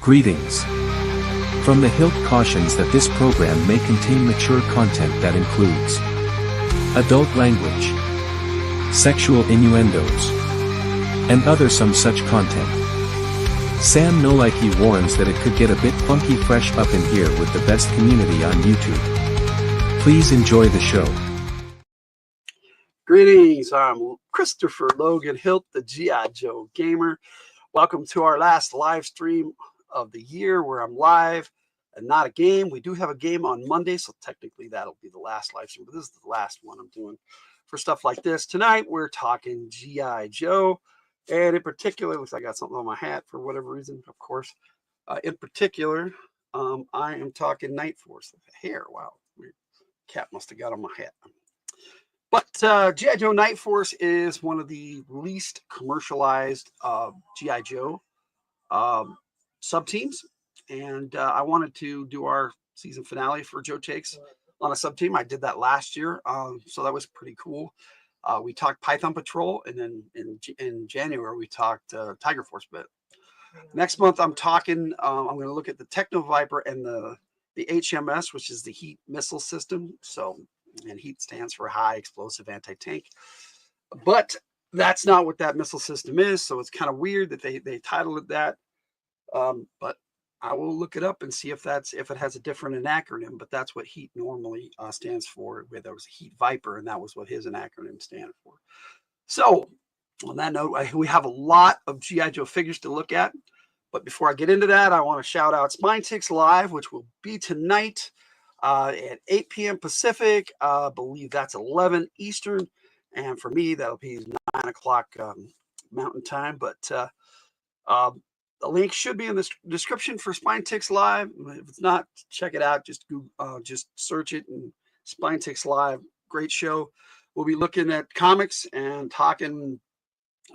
Greetings. From the Hildt cautions that this program may contain mature content that includes adult language, sexual innuendos, and other some such content. Sam Nolikey warns that it could get a bit funky fresh up in here with the best community on YouTube. Please enjoy the show. Greetings, I'm Christopher Logan Hildt, the G.I. Joe Gamer. Welcome to our last live stream of the year where I'm live and not a game. We do have a game on Monday, so technically that'll be the last live stream, but this is the last one I'm doing for stuff like this. Tonight we're talking G.I. Joe, and in particular, looks like I got something on my hat for whatever reason, of course. In particular, I am talking Night Force. Hair, wow, weird. Cat must have got on my hat. But G.I. Joe Night Force is one of the least commercialized G.I. Joe sub-teams. And I wanted to do our season finale for Joe Takes on a sub-team. I did that last year, so that was pretty cool. We talked Python Patrol, and then in January we talked Tiger Force bit. Next month I'm talking, I'm going to look at the Techno Viper and the HMS, which is the Heat missile system. So, and Heat stands for High Explosive Anti-Tank. But that's not what that missile system is, so it's kind of weird that they titled it that. But I will look it up and see if it has a different acronym, but that's what Heat normally stands for. Where there was a Heat Viper, and that was what his acronym stands for. So on that note, we have a lot of G.I. Joe figures to look at. But before I get into that, I want to shout out Spine Ticks Live, which will be tonight at 8 p.m. Pacific. I believe that's 11 Eastern. And for me, that'll be 9 o'clock Mountain Time. But the link should be in the description for Spine Ticks Live. If it's not, check it out. Just just search it, and Spine Ticks Live. Great show. We'll be looking at comics and talking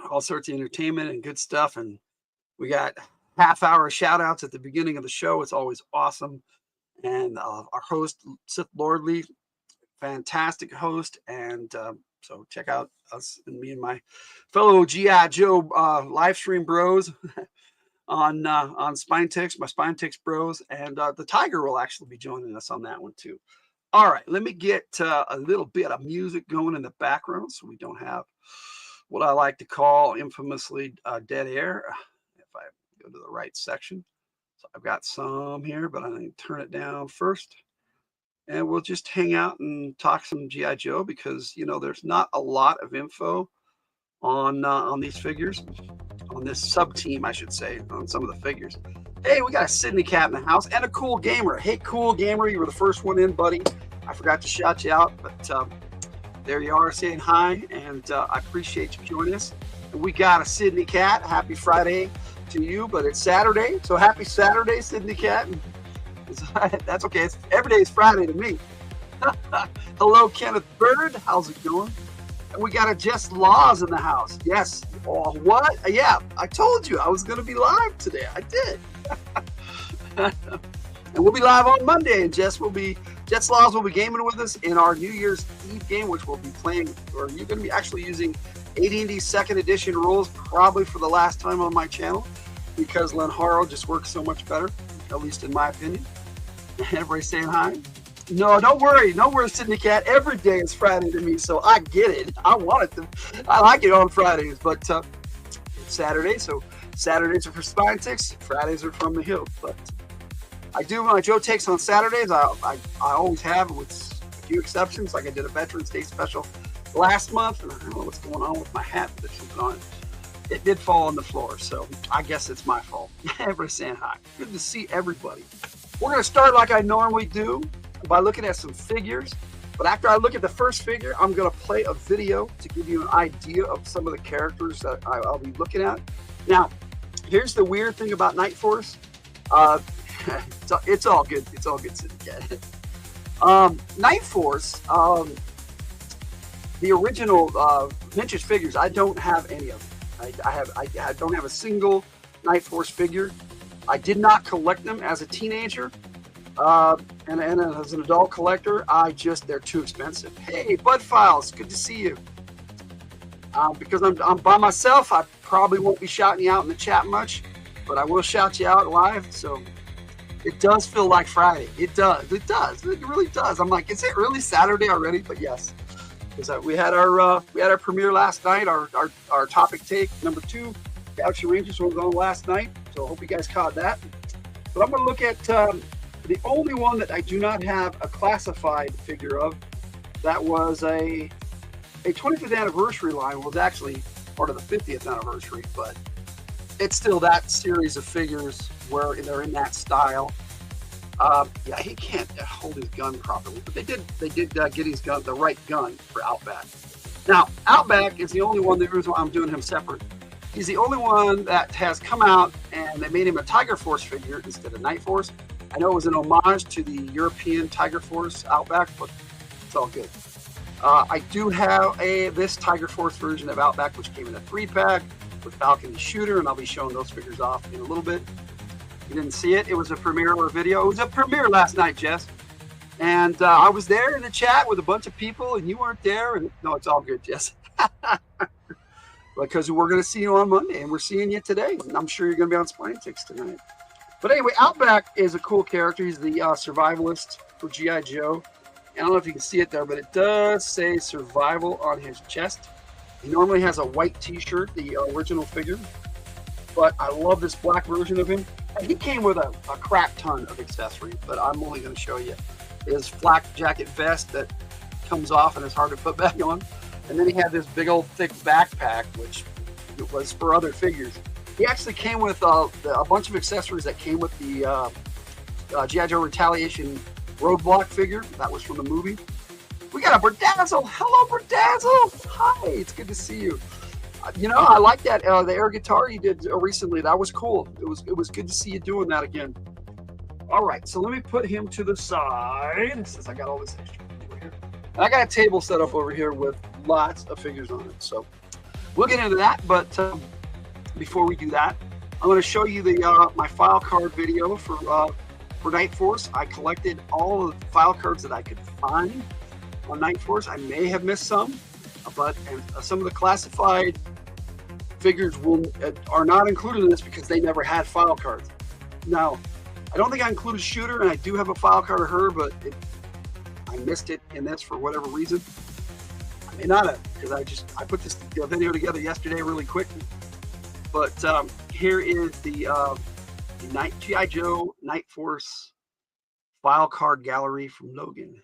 all sorts of entertainment and good stuff. And we got half-hour shout-outs at the beginning of the show. It's always awesome. And our host, Sithlordly, fantastic host. And so check out us and me and my fellow G.I. Joe live stream bros on Spine Ticks, my Spine Ticks bros, and the Tiger will actually be joining us on that one too. All right, let me get a little bit of music going in the background so we don't have what I like to call infamously dead air. If I go to the right section, so I've got some here, but I need to turn it down first, and we'll just hang out and talk some G.I. Joe because there's not a lot of info on these figures. On this sub team, I should say, on some of the figures. Hey, we got a Sydney cat in the house and a Cool Gamer. Hey, Cool Gamer, you were the first one in, buddy. I forgot to shout you out, but there you are saying hi, and I appreciate you joining us. We got a Sydney Cat. Happy Friday to you, but it's Saturday, so happy Saturday, Sydney Cat. That's okay. Every day is Friday to me. Hello, Kenneth Bird. How's it going? And we got a Jess Laws in the house. Yes. Oh, what? Yeah, I told you I was going to be live today. I did. And we'll be live on Monday, and Jess Laws will be gaming with us in our New Year's Eve game, which we'll be playing, or you're going to be actually using AD&D 2nd Edition rules probably for the last time on my channel, because Lenharo just works so much better, at least in my opinion. Everybody saying hi? No, don't worry. No worries, Sydney Cat. Every day is Friday to me, so I get it. I like it on Fridays, but it's Saturday, so Saturdays are for Spine Ticks, Fridays are from the Hildt. But I do my Joe Takes on Saturdays. I always have, with a few exceptions. Like I did a Veterans Day special last month, and I don't know what's going on with my hat, but there's something on it. It did fall on the floor, so I guess it's my fault. Everybody saying hi. Good to see everybody. We're going to start like I normally do by looking at some figures. But after I look at the first figure, I'm going to play a video to give you an idea of some of the characters that I'll be looking at. Now, here's the weird thing about Night Force. It's all good. It's all good, City Cat. Night Force, the original vintage figures, I don't have any of them. I don't have a single Night Force figure. I did not collect them as a teenager, and as an adult collector, they're too expensive. Hey, Bud Files, good to see you. Because I'm by myself, I probably won't be shouting you out in the chat much, but I will shout you out live. So it does feel like Friday. It does. It really does. I'm like, is it really Saturday already? But yes. Because we had our premiere last night, our topic take number 2, Galaxy Rangers was on last night, so I hope you guys caught that. But I'm going to look at the only one that I do not have a classified figure of. That was a 25th anniversary line. Was actually part of the 50th anniversary, but it's still that series of figures where they're in that style. Yeah, he can't hold his gun properly, but they did get his gun, the right gun for Outback. Now, Outback is the only one. The reason why I'm doing him separate, he's the only one that has come out, and they made him a Tiger Force figure instead of Night Force. I know it was an homage to the European Tiger Force Outback, but it's all good. I do have this Tiger Force version of Outback, which came in a 3-pack with Falcon and Shooter, and I'll be showing those figures off in a little bit. You didn't see it. It was a premiere or video. It was a premiere last night, Jess. And I was there in the chat with a bunch of people, and you weren't there. And no, it's all good, Jess. Because we're going to see you on Monday, and we're seeing you today. And I'm sure you're going to be on Spine Ticks tonight. But anyway, Outback is a cool character. He's the survivalist for G.I. Joe. I don't know if you can see it there, but it does say survival on his chest. He normally has a white t-shirt, the original figure. But I love this black version of him. He came with a crap ton of accessories, but I'm only going to show you his flak jacket vest that comes off and is hard to put back on. And then he had this big old thick backpack, which was for other figures. He actually came with a bunch of accessories that came with the G.I. Joe Retaliation Roadblock figure. That was from the movie. We got a Berdazzle. Hello, Berdazzle. Hi, it's good to see you. You know, I like that the air guitar you did recently. That was cool. It was good to see you doing that again. All right, so let me put him to the side since I got all this extra over here. And I got a table set up over here with lots of figures on it. So we'll get into that. But before we do that, I'm going to show you the my file card video for Night Force. I collected all of the file cards that I could find on Night Force. I may have missed some, but some of the classified figures are not included in this because they never had file cards. Now, I don't think I included Shooter, and I do have a file card of her, but I missed it in this for whatever reason. I may not have, because I put this video together yesterday really quick. But here is the G.I. Joe Night Force file card gallery from Logan.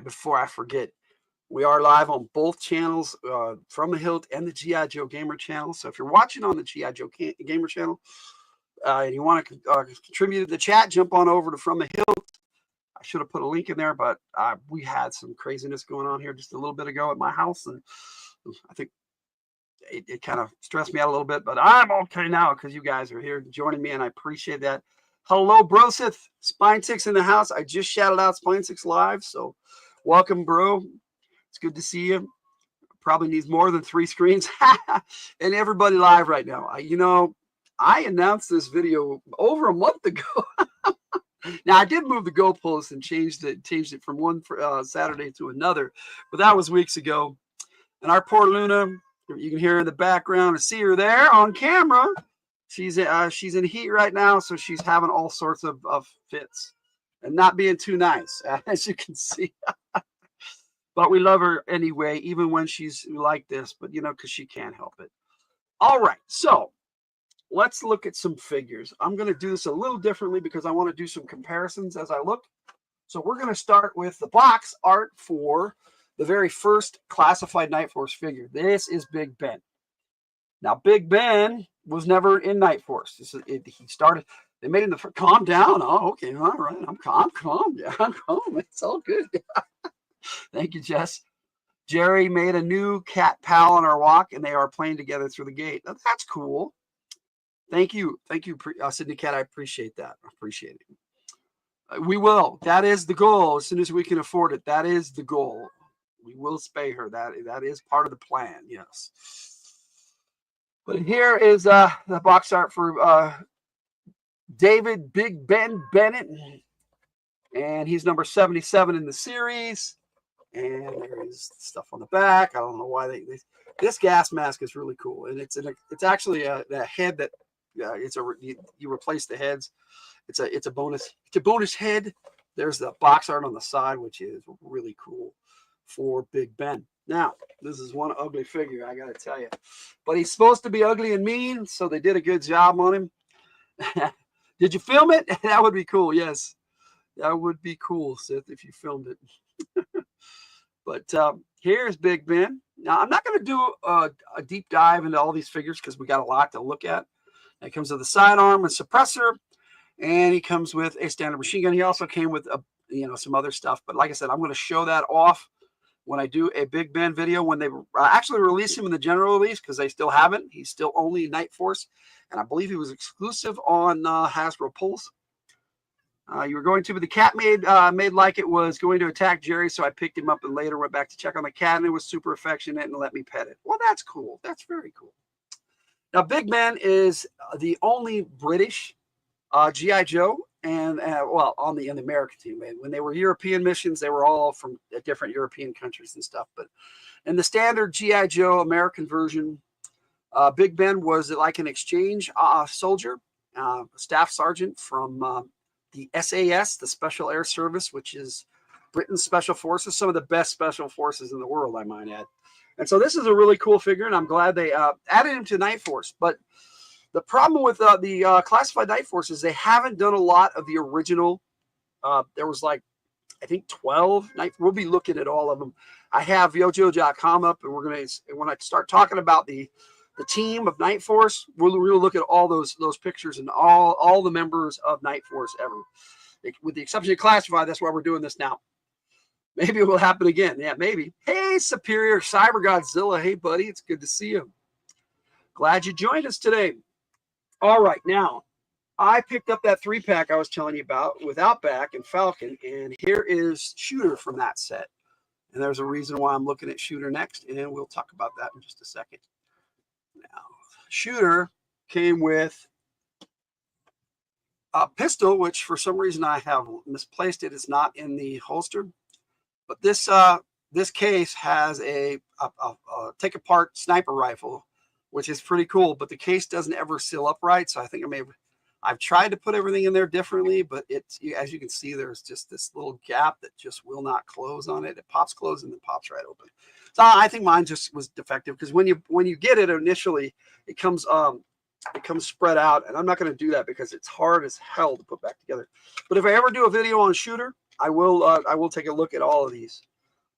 before I forget, we are live on both channels, from the Hildt and the G.I. Joe Gamer channel. So if you're watching on the G.I. Joe Gamer channel and you want to contribute to the chat, jump on over to From the Hildt. I should have put a link in there, but we had some craziness going on here just a little bit ago at my house, and I think it kind of stressed me out a little bit, but I'm okay now because you guys are here joining me, and I appreciate that. Hello, Brosith. Spine Six in the house. I just shouted out Spine Six live, so welcome, bro. It's good to see you. Probably needs more than 3 screens. And everybody live right now. I announced this video over a month ago. Now, I did move the goalpost and changed it from one Saturday to another, but that was weeks ago. And our poor Luna, you can hear her in the background and see her there on camera. She's in heat right now, so she's having all sorts of fits and not being too nice, as you can see. But we love her anyway, even when she's like this, but because she can't help it. All right, so let's look at some figures. I'm going to do this a little differently because I want to do some comparisons as I look. So we're going to start with the box art for the very first classified Night Force figure. This is Big Ben. Now, Big Ben was never in Night Force. He started, they made him calm down. Oh, okay, all right, I'm calm. Yeah, I'm calm. It's all good. Thank you, Jess. Jerry made a new cat pal on our walk, and they are playing together through the gate. Now, that's cool. Thank you, Sydney Cat. I appreciate that. I appreciate it. We will. That is the goal. As soon as we can afford it, that is the goal. We will spay her. That is part of the plan. Yes. But here is the box art for David Big Ben Bennett, and he's number 77 in the series. And there is stuff on the back. I don't know why this gas mask is really cool, and it's actually a head that you replace the heads. It's a bonus head. There's the box art on the side, which is really cool for Big Ben. Now, this is one ugly figure, I gotta tell you, but he's supposed to be ugly and mean, so they did a good job on him. Did you film it? That would be cool. Yes, that would be cool, Sith, if you filmed it. But here's Big Ben. Now, I'm not going to do a deep dive into all these figures because we got a lot to look at. It comes with a sidearm and suppressor, and he comes with a standard machine gun. He also came with some other stuff. But like I said, I'm going to show that off when I do a Big Ben video, when they actually release him in the general release, because they still haven't. He's still only Night Force, and I believe he was exclusive on Hasbro Pulse. You were going to, but the cat made like it was going to attack Jerry, so I picked him up and later went back to check on the cat, and it was super affectionate and let me pet it. Well, that's cool. That's very cool. Now, Big Ben is the only British G.I. Joe, and on the American team. When they were European missions, they were all from different European countries and stuff. But in the standard G.I. Joe American version, Big Ben was like an exchange soldier, staff sergeant from the SAS, the Special Air Service, which is Britain's special forces, some of the best special forces in the world, I might add. And so this is a really cool figure, and I'm glad they added him to Night Force. But the problem with the classified Night Force is they haven't done a lot of the original. There was I think 12 Night. We'll be looking at all of them. I have yojo.com up, and when I start talking about the team of Night Force, we'll look at all those pictures and all the members of Night Force ever, with the exception of classified. That's why we're doing this now. Maybe it will happen again. Yeah, maybe. Hey, Superior Cyber Godzilla. Hey, buddy, it's good to see you. Glad you joined us today. All right, now I picked up that 3-pack I was telling you about with Outback and Falcon, and here is Shooter from that set. And there's a reason why I'm looking at Shooter next, and we'll talk about that in just a second. Now, Shooter came with a pistol, which for some reason I have misplaced it. It's not in the holster, but this case has a take apart sniper rifle, which is pretty cool. But the case doesn't ever seal up right, so I think I've tried to put everything in there differently, but as you can see, there's just this little gap that just will not close on it. It pops closed and then pops right open. So I think mine just was defective, because when you get it initially, it comes spread out, and I'm not going to do that because it's hard as hell to put back together. But if I ever do a video on Shooter, I will take a look at all of these.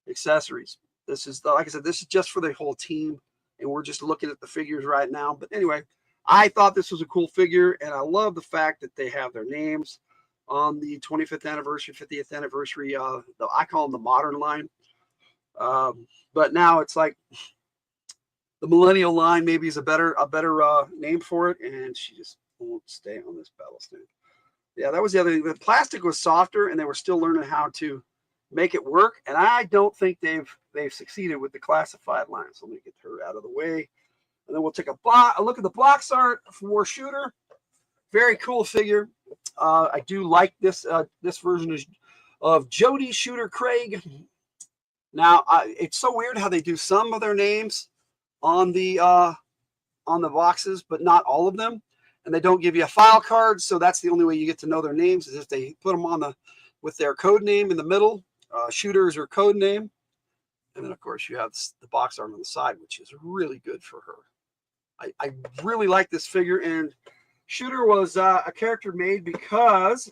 accessories. This is like I said, this is just for the whole team, and we're just looking at the figures right now. But anyway, I thought this was a cool figure, and I love the fact that they have their names on the 25th anniversary, 50th anniversary. I call them the modern line, but now it's like the millennial line. Maybe is a better name for it. And she just won't stay on this pedal stand. Yeah, that was the other thing. The plastic was softer, and they were still learning how to make it work. And I don't think they've succeeded with the classified line. So let me get her out of the way, and then we'll take a look at the box art for Shooter. Very cool figure. I do like this this version of Jody Shooter Craig. Now it's so weird how they do some of their names on the boxes, but not all of them. And they don't give you a file card, so that's the only way you get to know their names is if they put them on with their code name in the middle. Shooter is her code name, and then of course you have the box art on the side, which is really good for her. I really like this figure, and Shooter was a character made because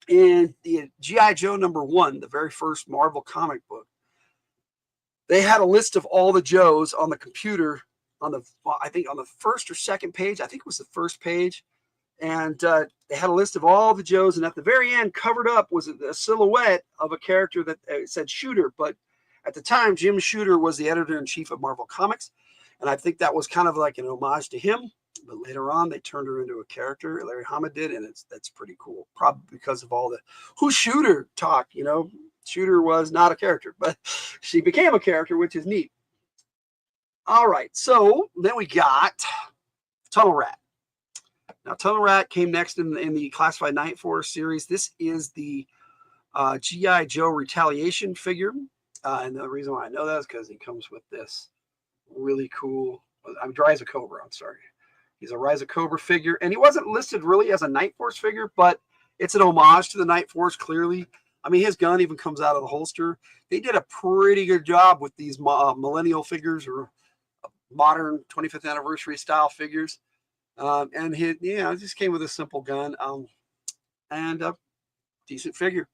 in the G.I. Joe #1, the very first Marvel comic book, they had a list of all the Joes on the computer. I think on the first or second page, I think it was the first page, and they had a list of all the Joes, and at the very end, covered up was a silhouette of a character that said Shooter, but at the time, Jim Shooter was the editor-in-chief of Marvel Comics, and I think that was kind of like an homage to him, but later on, they turned her into a character, Larry Hama did, and that's pretty cool, probably because of all the who's Shooter talk, you know. Shooter was not a character, but she became a character, which is neat. All right, so then we got Tunnel Rat. Now, Tunnel Rat came next in the Classified Night Force series. This is the G.I. Joe Retaliation figure. And the reason why I know that is because he comes with this really cool, Rise of Cobra, I'm sorry. He's a Rise of Cobra figure. And he wasn't listed really as a Night Force figure, but it's an homage to the Night Force, clearly. I mean, his gun even comes out of the holster. They did a pretty good job with these millennial figures or modern 25th anniversary style figures. And he, just came with a simple gun and a decent figure.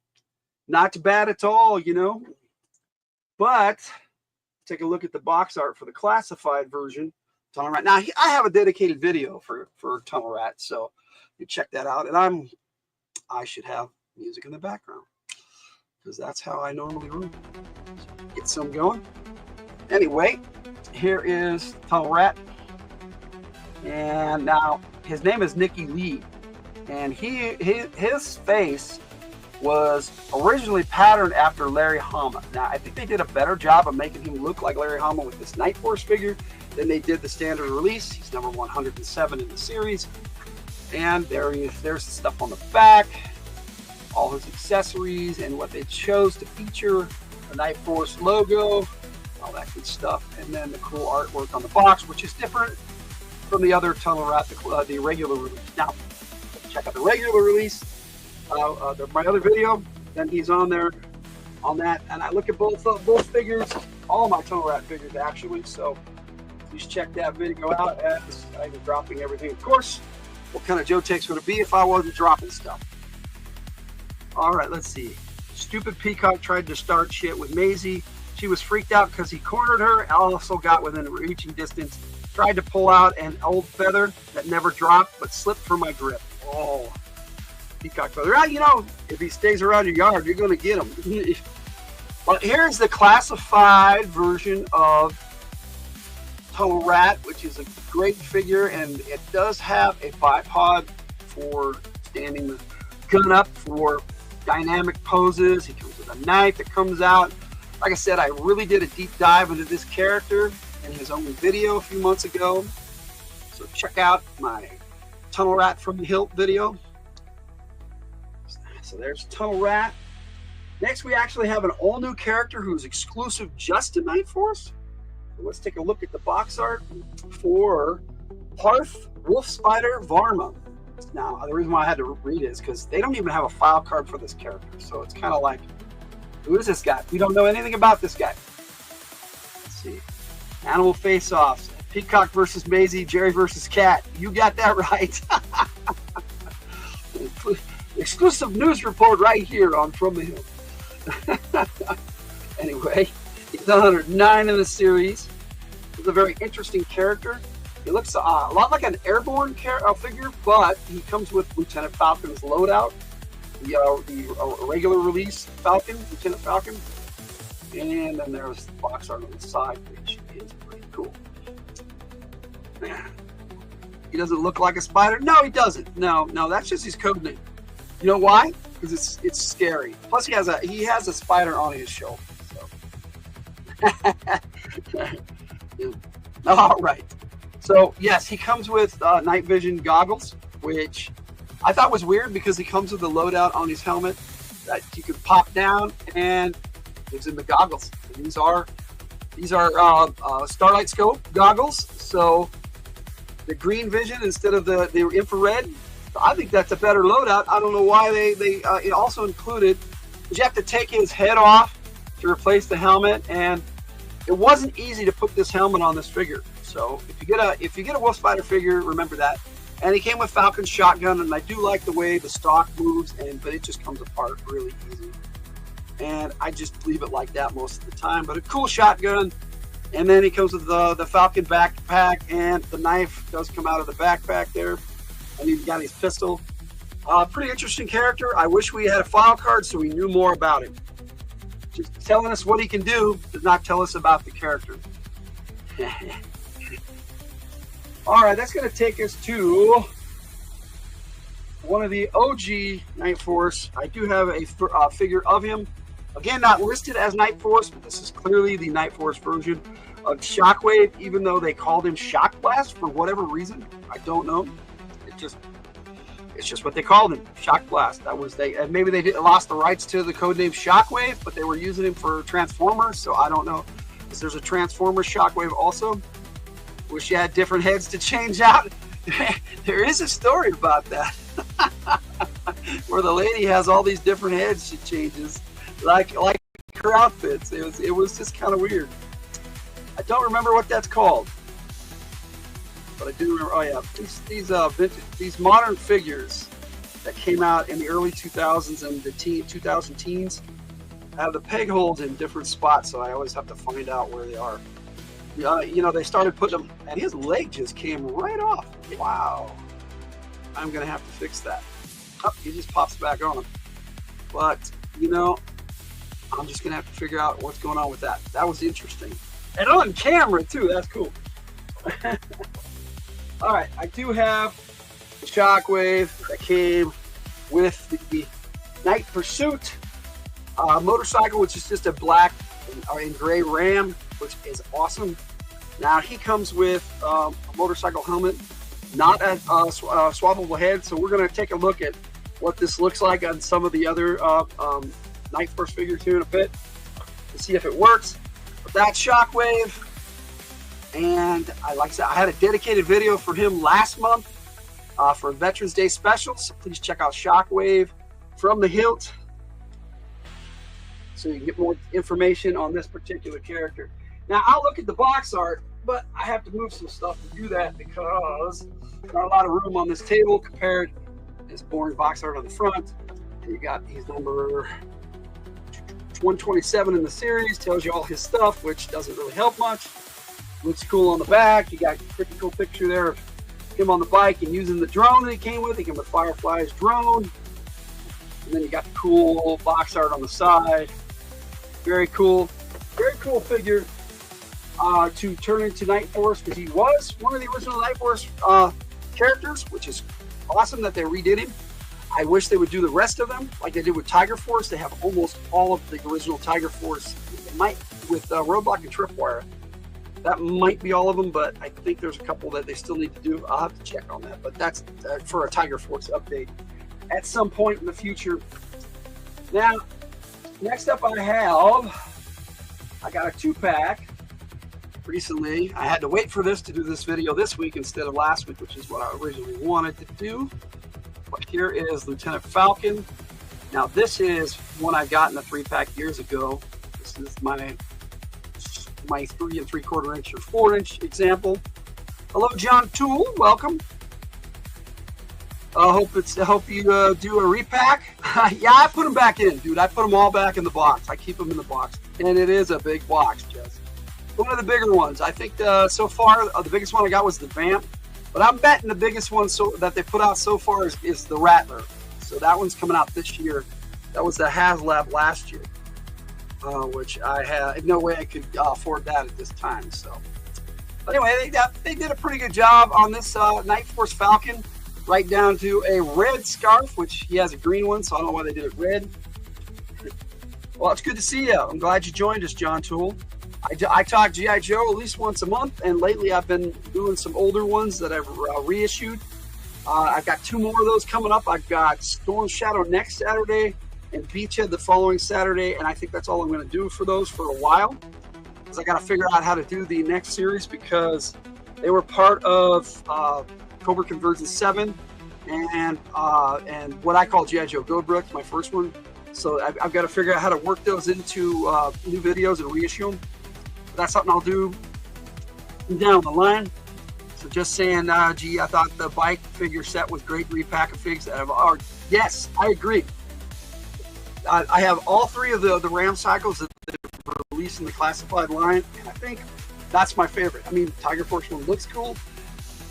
Not bad at all, you know. But take a look at the box art for the classified version. Tunnel Rat. Now, I have a dedicated video for Tunnel Rat, so you check that out. And I should have music in the background because that's how I normally room. So get some going. Anyway, here is Tunnel Rat. And now his name is Nicky Lee, and his face was originally patterned after Larry Hama. Now I think they did a better job of making him look like Larry Hama with this Night Force figure than they did the standard release. He's number 107 in the series, and there he is. There's the stuff on the back, all his accessories, and what they chose to feature: the Night Force logo, all that good stuff, and then the cool artwork on the box, which is different from the other Tunnel Rat, the regular release. Now, check out the regular release, my other video, then he's on there on that. And I look at both figures, all my Tunnel Rat figures actually. So please check that video out as I'm dropping everything. Of course, what kind of Joe Takes would it be if I wasn't dropping stuff? All right, let's see. Stupid Peacock tried to start shit with Maisie. She was freaked out because he cornered her. Also got within reaching distance. Tried to pull out an old feather that never dropped, but slipped from my grip. Oh, Peacock feather. You know, if he stays around your yard, you're going to get him. But here's the classified version of Tunnel Rat, which is a great figure, and it does have a bipod for standing the gun up for dynamic poses. He comes with a knife that comes out. Like I said, I really did a deep dive into this character in his own video a few months ago. So check out my Tunnel Rat from the Hildt video. So there's Tunnel Rat. Next, we actually have an all-new character who's exclusive just to Night Force. So let's take a look at the box art for Parth Wolf Spider Varma. Now, the reason why I had to read it is because they don't even have a file card for this character. So it's kind of like, who is this guy? We don't know anything about this guy. Let's see. Animal face-offs. Peacock versus Maisie. Jerry versus Cat. You got that right. Exclusive news report right here on From the Hill. Anyway. Anyway, he's 109 in the series. He's a very interesting character. He looks a lot like an airborne figure, but he comes with Lieutenant Falcon's loadout, the regular release Falcon, Lieutenant Falcon. And then there's the box art on the side, which is pretty cool. He doesn't look like a spider. No, he doesn't. No, that's just his code name. You know why? Because it's scary. Plus, he has a spider on his shoulder. So. All right. So yes, he comes with night vision goggles, which I thought was weird because he comes with a loadout on his helmet that you can pop down and gives him the goggles. And these are starlight scope goggles. So the green vision instead of the infrared. I think that's a better loadout. I don't know why they it also included, because you have to take his head off to replace the helmet, and it wasn't easy to put this helmet on this figure. So if you get a Wolf Spider figure, remember that. And he came with Falcon's shotgun, and I do like the way the stock moves, but it just comes apart really easy. And I just leave it like that most of the time. But a cool shotgun. And then he comes with the Falcon backpack, and the knife does come out of the backpack there. And he's got his pistol. Pretty interesting character. I wish we had a file card so we knew more about him. Just telling us what he can do does not tell us about the character. All right, that's going to take us to one of the OG Night Force. I do have a figure of him. Again, not listed as Night Force, but this is clearly the Night Force version of Shockwave, even though they called him Shock Blast for whatever reason. I don't know. It's just what they called him, Shock Blast. That was and maybe they lost the rights to the codename Shockwave, but they were using him for Transformers, so I don't know. Because there's a Transformer Shockwave also. Wish you had different heads to change out. There is a story about that, where the lady has all these different heads she changes, like her outfits. It was just kind of weird. I don't remember what that's called. But I do remember, oh yeah, these modern figures that came out in the early 2000s and the 2000 teens have the peg holes in different spots, so I always have to find out where they are. They started putting them, and his leg just came right off. Wow. I'm going to have to fix that. Oh, he just pops back on. But, I'm just going to have to figure out what's going on with that. That was interesting. And on camera, too. That's cool. All right, I do have the Shockwave that came with the Night Pursuit motorcycle, which is just a black and gray Ram, which is awesome. Now he comes with a motorcycle helmet, not a swappable head. So we're going to take a look at what this looks like on some of the other Night Force figures here in a bit to see if it works. But that's Shockwave. And like I said, I had a dedicated video for him last month for Veterans Day specials. So please check out Shockwave from the Hildt so you can get more information on this particular character. Now, I'll look at the box art, but I have to move some stuff to do that because there's not a lot of room on this table compared to this boring box art on the front. And you got his number 127 in the series, tells you all his stuff, which doesn't really help much. Looks cool on the back. You got a pretty cool picture there of him on the bike and using the drone that he came with. He came with Firefly's drone. And then you got the cool box art on the side. Very cool figure to turn into Night Force, because he was one of the original Night Force characters, which is awesome that they redid him. I wish they would do the rest of them like they did with Tiger Force. They have almost all of the original Tiger Force. They might with Roadblock and Tripwire. That might be all of them, but I think there's a couple that they still need to do. I'll have to check on that, but that's for a Tiger Force update at some point in the future. Now, next up I got a 2-pack recently. I had to wait for this to do this video this week instead of last week, which is what I originally wanted to do. But here is Lieutenant Falcon. Now, this is one I got in a 3-pack years ago. This is my 3 3/4 inch or 4 inch example. Hello, John Toole. Welcome. I hope you do a repack. Yeah, I put them back in, dude. I put them all back in the box. I keep them in the box, and it is a big box, Jess. One of the bigger ones. I think so far the biggest one I got was the Vamp, but I'm betting the biggest one that they put out so far is the Rattler. So that one's coming out this year. That was the HasLab last year, which I had no way I could afford that at this time. So, but anyway, they did a pretty good job on this Night Force Falcon. Right down to a red scarf, which he has a green one, so I don't know why they did it red. Well, it's good to see you. I'm glad you joined us, John Toole. I talk G.I. Joe at least once a month, and lately I've been doing some older ones that I've reissued. I've got 2 more of those coming up. I've got Storm Shadow next Saturday and Beachhead the following Saturday, and I think that's all I'm going to do for those for a while, because I got to figure out how to do the next series, because they were part of Cobra Conversion 7 and what I call G.I. Joe Goldbrook, my first one. So I've got to figure out how to work those into new videos and reissue them. But that's something I'll do down the line. So just saying, gee, I thought the bike figure set was great repack of figs. Yes, I agree. I have all 3 of the Ram cycles that they're releasing the classified line, and I think that's my favorite. I mean, Tiger Force one looks cool,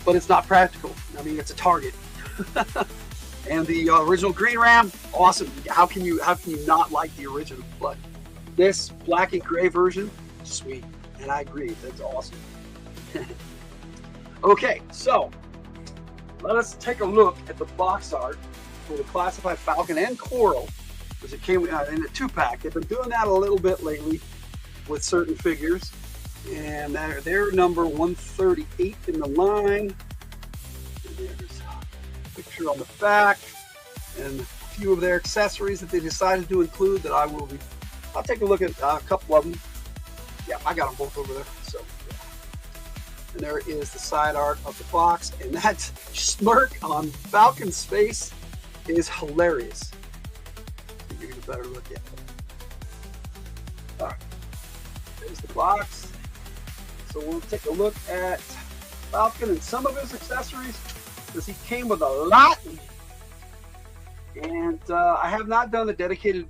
but it's not practical. I mean, it's a target. And the original green Ram, awesome. How can you not like the original? But this black and gray version, sweet. And I agree, that's awesome. Okay, so let us take a look at the box art for the classified Falcon and Coral, because it came in a 2-pack. They've been doing that a little bit lately with certain figures. And they're number 138 in the line. And there's a picture on the back and a few of their accessories that they decided to include that I'll take a look at a couple of them. Yeah, I got them both over there. So, yeah. And there is the side art of the box, and that smirk on Falcon's face is hilarious. Give you a better look at it. All right, there's the box. So we'll take a look at Falcon and some of his accessories, because he came with a lot. And I have not done the dedicated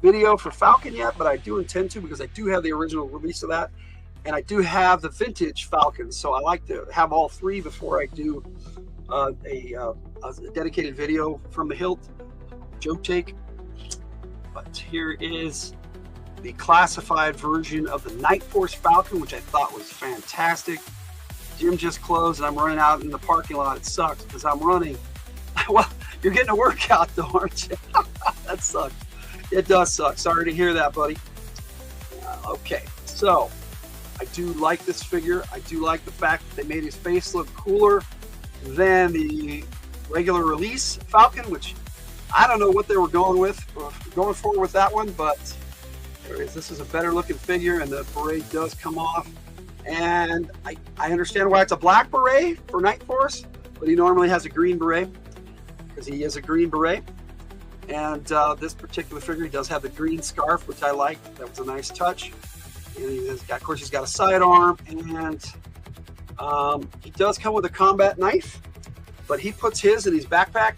video for Falcon yet, but I do intend to, because I do have the original release of that. And I do have the vintage Falcon, so I like to have all 3 before I do a dedicated video from the Hildt Joe Take. But here is the classified version of the Night Force Falcon, which I thought was fantastic. Gym just closed and I'm running out in the parking lot. It sucks because I'm running. Well, you're getting a workout though, aren't you? That sucks. It does suck. Sorry to hear that, buddy. Okay, so I do like this figure. I do like the fact that they made his face look cooler than the regular release Falcon, which I don't know what they were going for with that one, but there is. This is a better looking figure, and the beret does come off. And I understand why it's a black beret for Night Force, but he normally has a green beret because he is a green beret. And this particular figure, he does have the green scarf, which I like. That was a nice touch. And he's got a sidearm, and he does come with a combat knife, but he puts his in his backpack.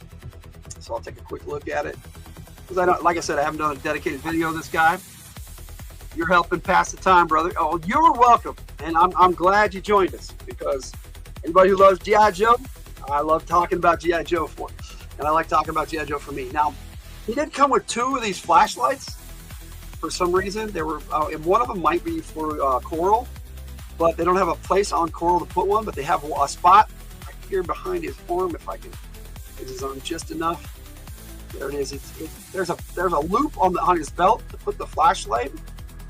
So I'll take a quick look at it, because like I said, I haven't done a dedicated video of this guy. You're helping pass the time, brother. Oh, you're welcome. And I'm glad you joined us, because anybody who loves G.I. Joe, I love talking about G.I. Joe for. And I like talking about G.I. Joe for me. Now, he did come with 2 of these flashlights for some reason. They were, and one of them might be for Coral, but they don't have a place on Coral to put one, but they have a spot right here behind his arm, if I can get his arm just enough. There it is. There's a loop on his belt to put the flashlight,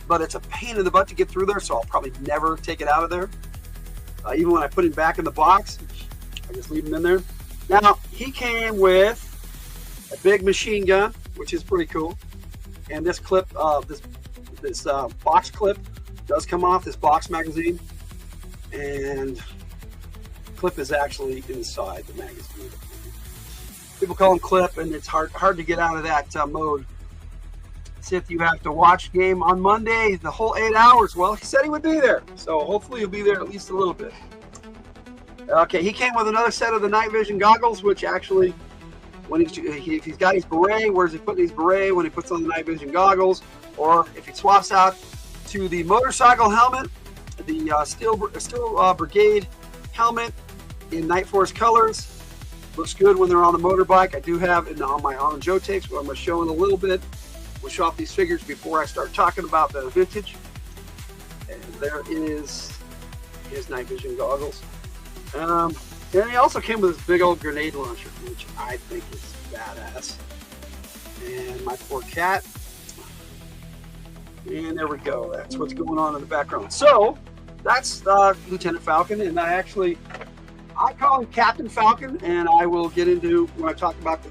but it's a pain in the butt to get through there, so I'll probably never take it out of there. Even when I put him back in the box, I just leave him in there. Now, he came with a big machine gun, which is pretty cool. And this clip, this box clip does come off this box magazine. And the clip is actually inside the magazine. People call him clip, and it's hard to get out of that mode. Sith, you have to watch game on Monday, the whole 8 hours. Well, he said he would be there, so hopefully he'll be there at least a little bit. Okay, he came with another set of the night vision goggles, which actually, when if he's got his beret, where's he putting his beret when he puts on the night vision goggles? Or if he swaps out to the motorcycle helmet, the Steel Brigade helmet in Night Force colors. Looks good when they're on the motorbike. I do have it on my On Joe tapes, where I'm going to show in a little bit. We'll show off these figures before I start talking about the vintage. And there is his night vision goggles. And he also came with this big old grenade launcher, which I think is badass. And my poor cat. And there we go. That's what's going on in the background. So that's Lieutenant Falcon, and I call him Captain Falcon, and I will get into, when I talk about the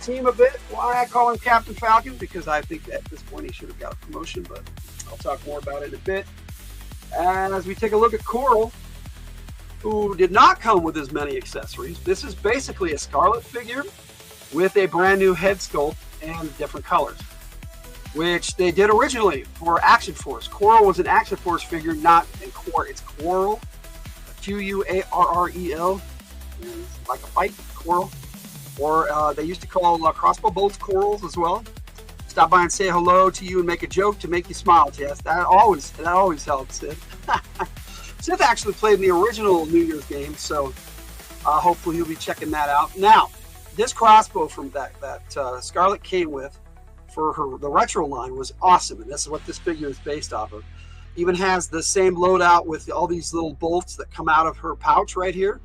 team a bit, why I call him Captain Falcon, because I think at this point he should have got a promotion, but I'll talk more about it in a bit. And as we take a look at Coral, who did not come with as many accessories, this is basically a Scarlet figure with a brand new head sculpt and different colors, which they did originally for Action Force. Coral was an Action Force figure, not in Coral. It's Coral, Q-U-A-R-R-E-L, like a fight, Coral. Or they used to call crossbow bolts corals as well. Stop by and say hello to you and make a joke to make you smile, Jess. That always helps, Sid. Sith actually played in the original New Year's game, so hopefully he'll be checking that out. Now, this crossbow from that Scarlet came with for the retro line was awesome, and this is what this figure is based off of. Even has the same loadout with all these little bolts that come out of her pouch right here,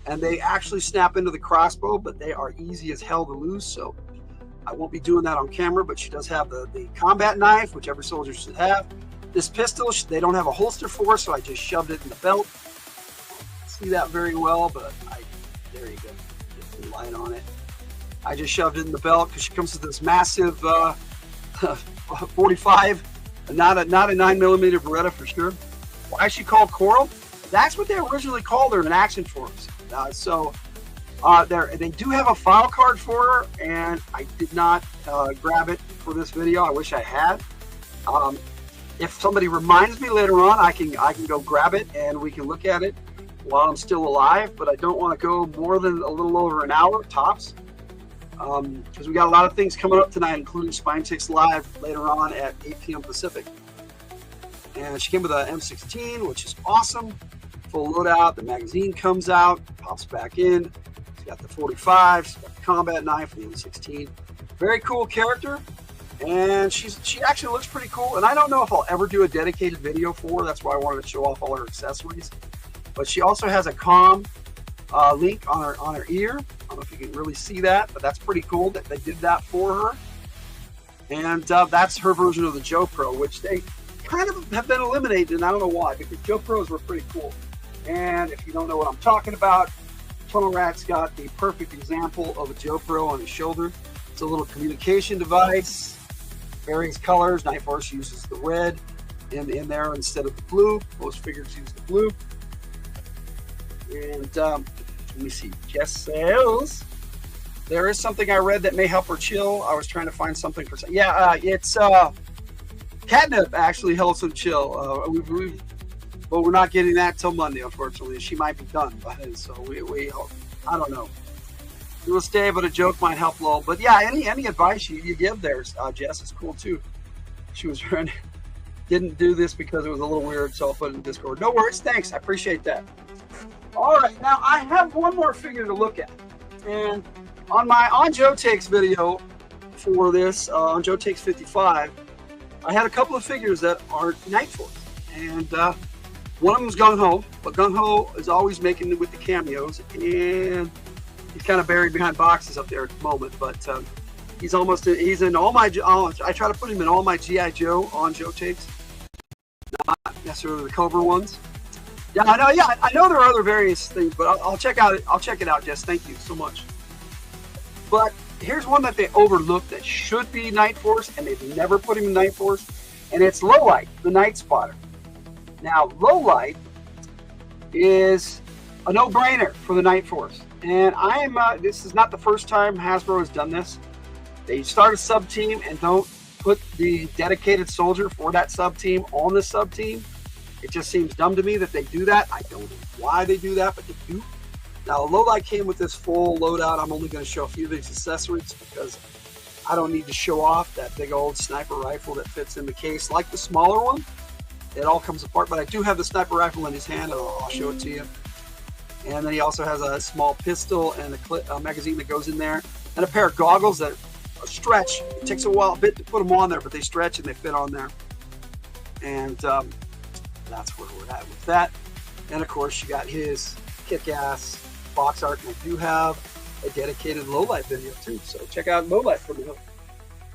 and they actually snap into the crossbow, but they are easy as hell to lose, so I won't be doing that on camera. But she does have the combat knife, which every soldier should have. This pistol, they don't have a holster for, so I just shoved it in the belt. See that very well, but there you go. Get some light on it. I just shoved it in the belt because she comes with this massive 45, not a 9mm Beretta for sure. Why is she called Coral? That's what they originally called her in Action Force. They do have a file card for her, and I did not grab it for this video. I wish I had. If somebody reminds me later on, I can go grab it and we can look at it while I'm still alive. But I don't want to go more than a little over an hour tops, because we got a lot of things coming up tonight, including Spine Ticks Live later on at 8 p.m. Pacific. And she came with an M16, which is awesome. Full loadout. The magazine comes out, pops back in. She's got the 45. She's got the combat knife, the M16. Very cool character. And she actually looks pretty cool. And I don't know if I'll ever do a dedicated video for her. That's why I wanted to show off all her accessories. But she also has a comm link on her ear. I don't know if you can really see that, but that's pretty cool that they did that for her. And that's her version of the Joe Pro, which they kind of have been eliminated, and I don't know why, because Joe Pros were pretty cool. And if you don't know what I'm talking about, Tunnel Rat's got the perfect example of a Joe Pro on his shoulder. It's a little communication device, various colors. Night Force uses the red in there instead of the blue. Most figures use the blue. And let me see. Jess says there is something I read that may help her chill. I was trying to find something for. Yeah, it's catnip actually helps him chill. But we're not getting that till Monday, unfortunately. She might be done by then, so we hope. I don't know. It will stay, but a joke might help Lowell. But yeah, any advice you give there, Jess, is cool too. She was trying. Didn't do this because it was a little weird, so I'll put it in Discord. No worries, thanks. I appreciate that. All right, now I have one more figure to look at, and on my On Joe Takes video for this on Joe Takes 55, I had a couple of figures that are Night Force, and one of them is Gung Ho, but Gung Ho is always making it with the cameos, and he's kind of buried behind boxes up there at the moment. But he's in all my. I try to put him in all my GI Joe On Joe Takes, not necessarily the Cobra ones. Yeah, I know. Yeah, I know there are other various things, but I'll check it out, Jess. Thank you so much. But here's one that they overlooked that should be Night Force, and they've never put him in Night Force, and it's Lowlight, the Night Spotter. Now, Lowlight is a no-brainer for the Night Force, and this is not the first time Hasbro has done this. They start a sub-team and don't put the dedicated soldier for that sub-team on the sub-team. It just seems dumb to me that they do that. I don't know why they do that, but they do. Now, the Lowlight came with this full loadout. I'm only going to show a few of these accessories because I don't need to show off that big old sniper rifle that fits in the case like the smaller one. It all comes apart, but I do have the sniper rifle in his hand, and I'll show it to you. And then he also has a small pistol and a magazine that goes in there, and a pair of goggles that stretch. It takes a bit to put them on there, but they stretch and they fit on there. And that's where we're at with that. And of course, you got his kick-ass box art, and I do have a dedicated Lowlight video too. So check out Lowlight from the Hildt.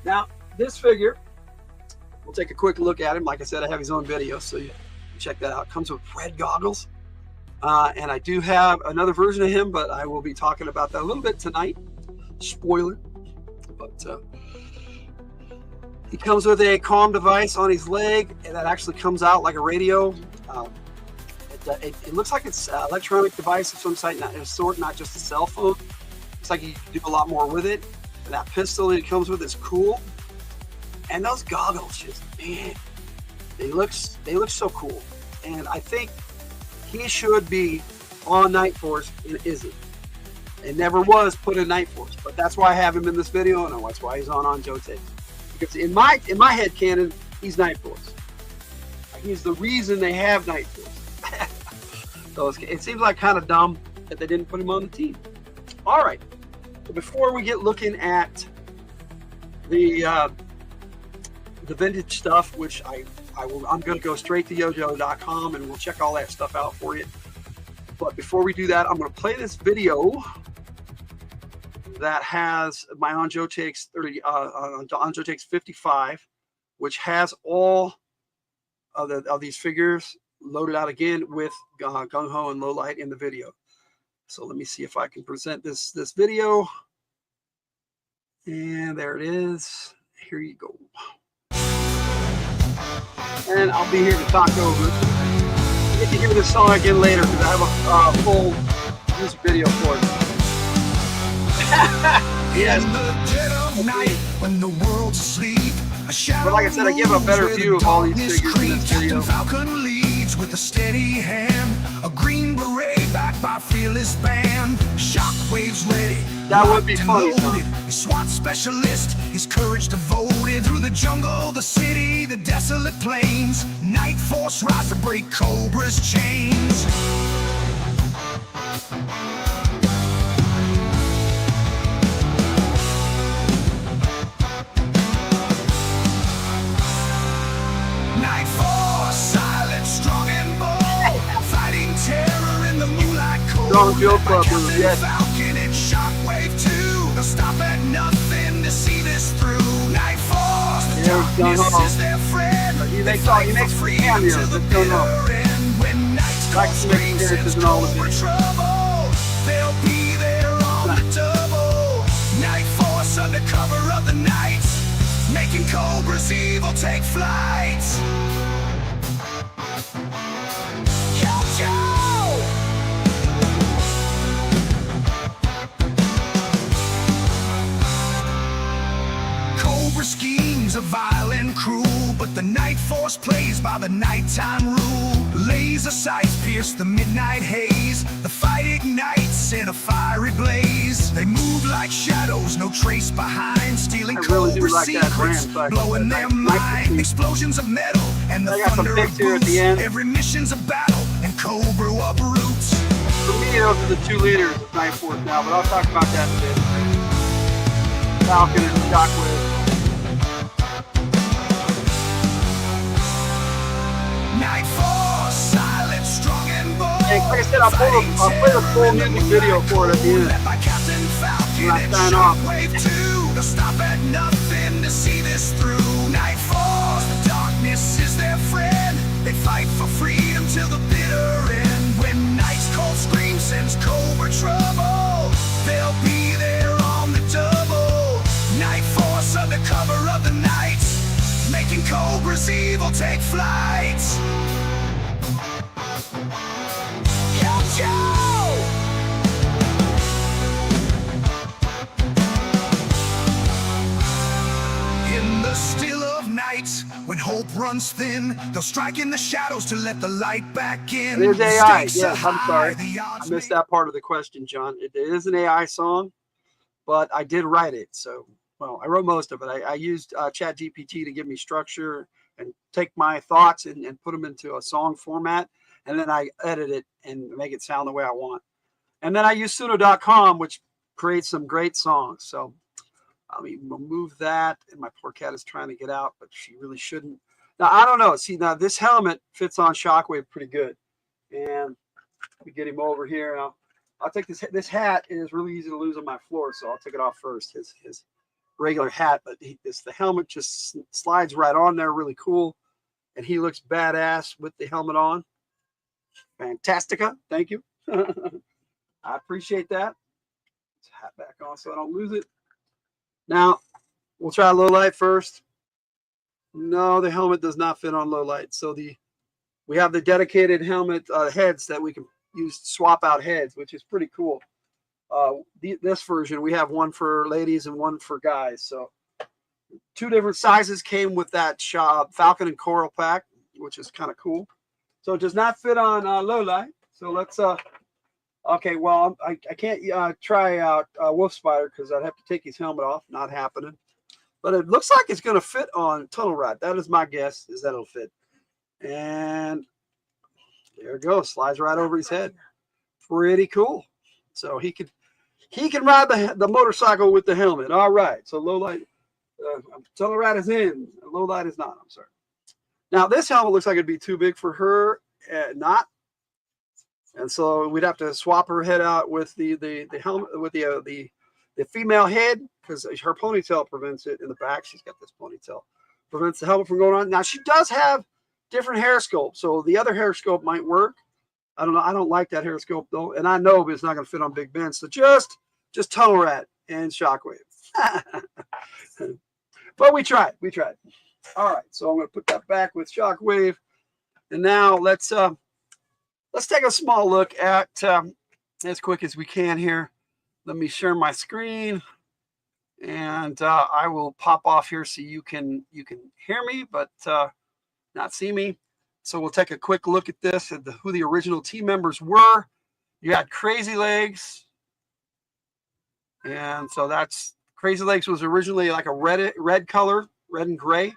Now, this figure, we'll take a quick look at him. Like I said, I have his own video, so you can check that out. Comes with red goggles. And I do have another version of him, but I will be talking about that a little bit tonight. Spoiler. But he comes with a comm device on his leg, and that actually comes out like a radio. It looks like it's an electronic device of some sort, not just a cell phone. Looks like you can do a lot more with it. And that pistol that it comes with is cool. And those goggles, just, man, they look so cool. And I think he should be on Night Force and isn't. It never was put in Night Force, but that's why I have him in this video, and that's why he's on Joe Takes. Because in my head canon, he's Night Force. He's the reason they have Night Force. So it seems like kind of dumb that they didn't put him on the team. All right. So before we get looking at the vintage stuff, which I'm going to go straight to yojo.com and we'll check all that stuff out for you. But before we do that, I'm going to play this video that has my On Joe Takes 55, which has all of these figures loaded out again with Gung Ho and Lowlight in the video. So let me see if I can present this video. And there it is. Here you go. And I'll be here to talk over it. You get to hear this song again later because I have a full music video for it. Yes. In the dead of night, when the world's asleep, but like I said, I give a better view of all these figures in this video. Falcon leads with a steady hand, a green beret backed by fearless band. Shockwaves ready. That would be funny, huh? SWAT specialist, his courage devoted through the jungle, the city, the desolate plains. Night Force rise to break Cobra's chains. Night Force, silent, strong and bold, fighting terror in the moonlight cold. Strong Joe Club, yes. Falcon and Shockwave too. They'll stop at nothing to see this through. Night Force, the darkness is their friend. He makes cameos. To the bitter end. When night's cold screams and Cobra trouble, they'll be there on the double. Night Force under cover of the night, making Cobra's evil take flight. Cobra schemes are vile and cruel, but the Night Force plays by the nighttime rule. Laser sights pierce the midnight haze, the fight ignites in a fiery blaze. They move like shadows, no trace behind, stealing Cobra secrets, blowing their mind. Explosions of metal and the thunder of boots. Every mission's a battle, and Cobra uproots. For me, those are the two leaders of Night Force now, but I'll talk about that in a bit. Falcon and Shockwave. Night Force, silent, strong and bold. And like I said, I'll play a full music video for it at the end. When I sign off. They'll stop at nothing to see this through. Night Force, the darkness is their friend. They fight for freedom till the bitter end. When night's cold scream sends Cobra trouble, they'll be there on the double. Night Force under cover of the night, making Cobra's evil take flight. In the still of night, when hope hope runs thin. They'll strike in the shadows to let the light back in. It is AI. Stakes are Yes, I'm high, sorry. the I odds missed may- that part of the question, John. It is an AI song, but I did write it. So, well, I wrote most of it. I used Chat GPT to give me structure and take my thoughts and put them into a song format. And then I edit it and make it sound the way I want. And then I use Suno.com, which creates some great songs. So I'll remove that. And my poor cat is trying to get out, but she really shouldn't. Now, I don't know. See, now this helmet fits on Shockwave pretty good. And we get him over here. I'll take this hat is really easy to lose on my floor, so I'll take it off first. His regular hat, but the helmet just slides right on there, really cool, and he looks badass with the helmet on. Fantastica, thank you. I appreciate that. Let's hat back on so I don't lose it. Now we'll try low light first. No, the helmet does not fit on low light, so we have the dedicated helmet heads that we can use to swap out heads, which is pretty cool. This version, we have one for ladies and one for guys. So 2 different sizes came with that Falcon and Coral pack, which is kind of cool. So it does not fit on low light. So let's, okay, well, I can't try out Wolf Spider because I'd have to take his helmet off. Not happening. But it looks like it's going to fit on Tunnel Rat. That is my guess, is that it'll fit. And there it goes, slides right over his head. Pretty cool. So he can ride the motorcycle with the helmet. All right. So low light, Tunnel Rat is in. Low light is not. I'm sorry. Now this helmet looks like it'd be too big for her. Not. And so we'd have to swap her head out with the helmet with the female head because her ponytail prevents it in the back. She's got this ponytail, prevents the helmet from going on. Now she does have different hair sculpt, so the other hair sculpt might work. I don't know. I don't like that hair sculpt though, and I know, but it's not going to fit on Big Ben. So just Tunnel Rat and Shockwave. But we tried. We tried. All right. So I'm going to put that back with Shockwave, and now let's take a small look at as quick as we can here. Let me share my screen, and I will pop off here so you can hear me, but not see me. So we'll take a quick look at this and who the original team members were. You had Crazy Legs. And so that's Crazy Legs was originally like a red color, red and gray.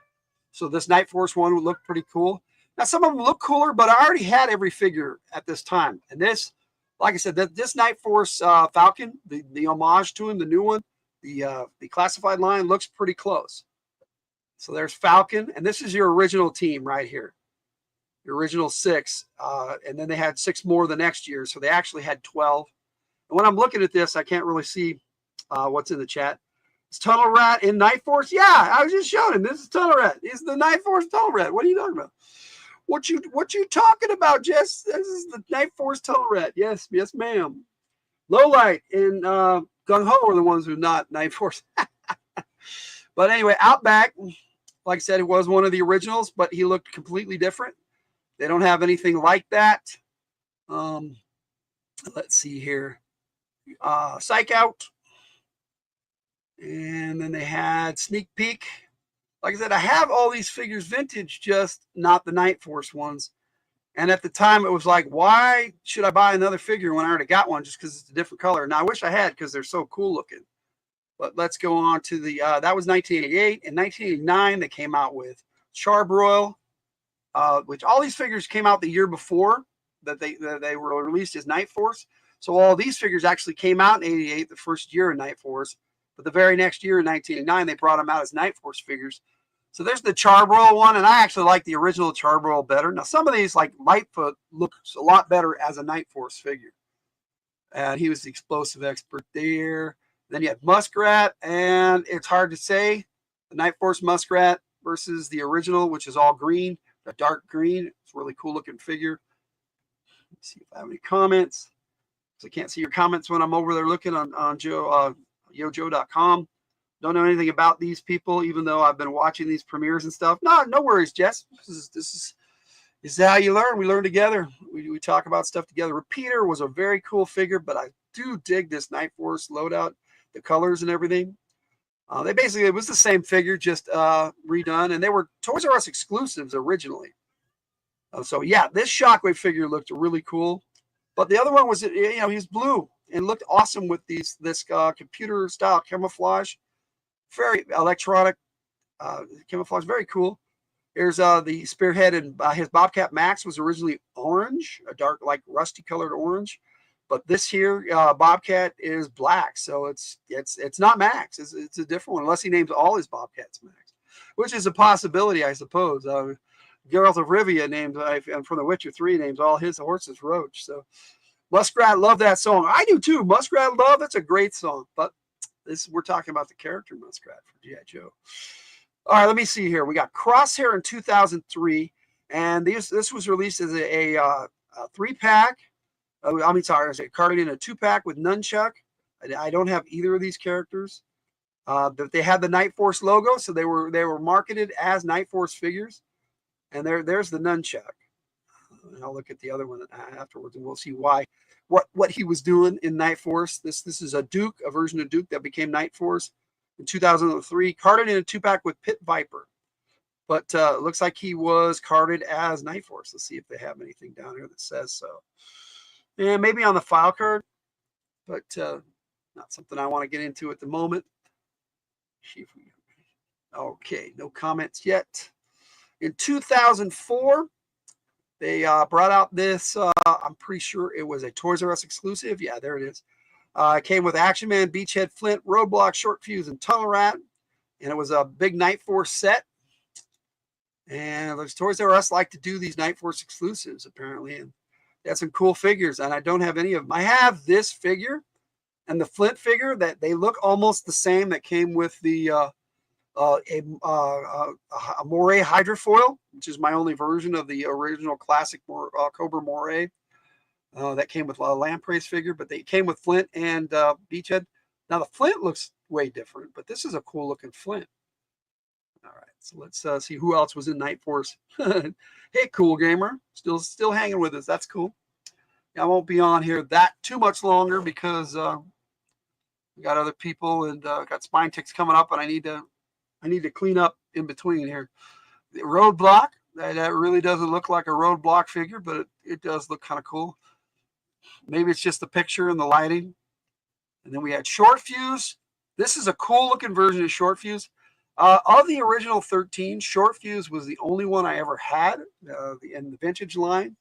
So this Night Force one would look pretty cool. Now some of them look cooler, but I already had every figure at this time. And this, like I said, this Night Force Falcon, the homage to him, the new one, the classified line looks pretty close. So there's Falcon, and this is your original team right here. Your original 6, and then they had 6 more the next year, so they actually had 12. And when I'm looking at this, I can't really see what's in the chat. It's Tunnel Rat in Night Force. Yeah, I was just showing him. This is Tunnel Rat. It's the Night Force Tunnel Rat. What are you talking about? What you talking about, Jess? This is the Night Force Tunnel Rat. Yes, ma'am. Low Light and Gung Ho are the ones who are not Night Force. But anyway, Outback, like I said, it was one of the originals, but he looked completely different. They don't have anything like that. Let's see here. Psych Out. And then they had Sneak Peek. Like I said, I have all these figures vintage, just not the Night Force ones. And at the time, it was like, why should I buy another figure when I already got one just because it's a different color? Now, I wish I had because they're so cool looking. But let's go on to the, that was 1988. In 1989, they came out with Charbroil, which all these figures came out the year before that they were released as Night Force. So all these figures actually came out in 88, the first year of Night Force. But the very next year in 1989, they brought them out as Night Force figures. So there's the Charbroil one, and I actually like the original Charbroil better. Now, some of these, like Lightfoot, looks a lot better as a Night Force figure. And he was the explosive expert there. Then you had Muskrat, and it's hard to say the Night Force Muskrat versus the original, which is all green, the dark green. It's a really cool looking figure. Let's see if I have any comments. So I can't see your comments when I'm over there looking on yojo.com. Don't know anything about these people, even though I've been watching these premieres and stuff. No worries, Jess. This is how you learn. We learn together. We talk about stuff together. Repeater was a very cool figure, but I do dig this Night Force loadout, the colors and everything. They basically, it was the same figure, just redone, and they were Toys R Us exclusives originally. So yeah, this Shockwave figure looked really cool, but the other one was, he's blue and looked awesome with this computer style camouflage, very electronic camouflage, very cool. Here's the Spearhead, and his Bobcat Max was originally orange, a dark, like rusty colored orange. But this here Bobcat is black, so it's not Max. It's a different one, unless he names all his Bobcats Max, which is a possibility, I suppose. Geralt of Rivia named, and from The Witcher 3 names all his horses Roach. So Muskrat, love that song. I do too. Muskrat Love, that's a great song. But we're talking about the character Muskrat for G.I. Joe. All right, let me see here. We got Crosshair in 2003, and this was released as a 3-pack. Carded in a 2-pack with Nunchuck. I don't have either of these characters. But they had the Night Force logo, so they were marketed as Night Force figures. And there's the Nunchuck. And I'll look at the other one afterwards, and we'll see what he was doing in Night Force. This is a Duke, a version of Duke that became Night Force in 2003, carded in a 2-pack with Pit Viper. But it looks like he was carded as Night Force. Let's see if they have anything down here that says so. Yeah, maybe on the file card, but not something I want to get into at the moment. Okay, no comments yet. In 2004, they brought out this, I'm pretty sure it was a Toys R Us exclusive. Yeah, there it is. It came with Action Man, Beachhead, Flint, Roadblock, Short Fuse, and Tunnel Rat. And it was a big Night Force set. And Toys R Us like to do these Night Force exclusives, apparently. And they had some cool figures, and I don't have any of them. I have this figure and the Flint figure that they look almost the same, that came with the a Moray Hydrofoil, which is my only version of the original classic Cobra Moray. That came with a Lampreys figure, but they came with Flint and Beachhead. Now the Flint looks way different, but this is a cool looking Flint. All right, so let's see who else was in Night Force. Hey, Cool Gamer, still hanging with us. That's cool. I won't be on here that too much longer because we got other people, and got Spine Ticks coming up, and I need to clean up in between here. The Roadblock, that really doesn't look like a Roadblock figure, but it does look kind of cool. Maybe it's just the picture and the lighting. And then we had Short Fuse. This is a cool looking version of Short Fuse. Of the original 13, Short Fuse was the only one I ever had in the vintage line.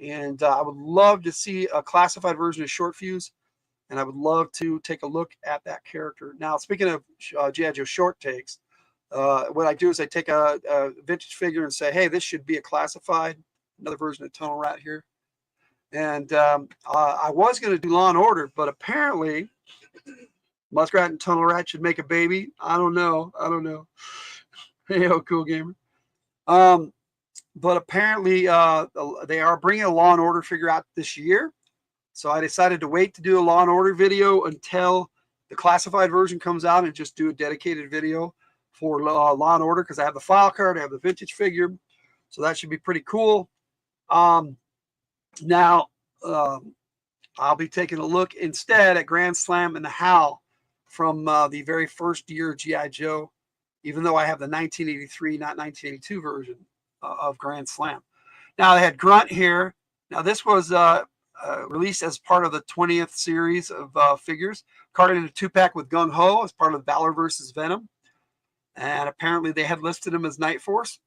And I would love to see a classified version of Short Fuse. And I would love to take a look at that character. Now, speaking of G.I. Joe short takes, what I do is I take a vintage figure and say, hey, this should be a classified, another version of Tunnel Rat here. And I was going to do Law and Order, but apparently Muskrat and Tunnel Rat should make a baby. I don't know. Hey, Cool Gamer. But apparently they are bringing a Law and Order figure out this year. So I decided to wait to do a Law and Order video until the classified version comes out, and just do a dedicated video for Law and Order, because I have the file card, I have the vintage figure. So that should be pretty cool. Now, I'll be taking a look instead at Grand Slam and the Howl from the very first year of G.I. Joe, even though I have the 1983, not 1982 version of Grand Slam. Now, they had Grunt here. Now, this was released as part of the 20th series of figures, carded in a 2-pack with Gung Ho as part of Valor versus Venom. And apparently they had listed him as Night Force.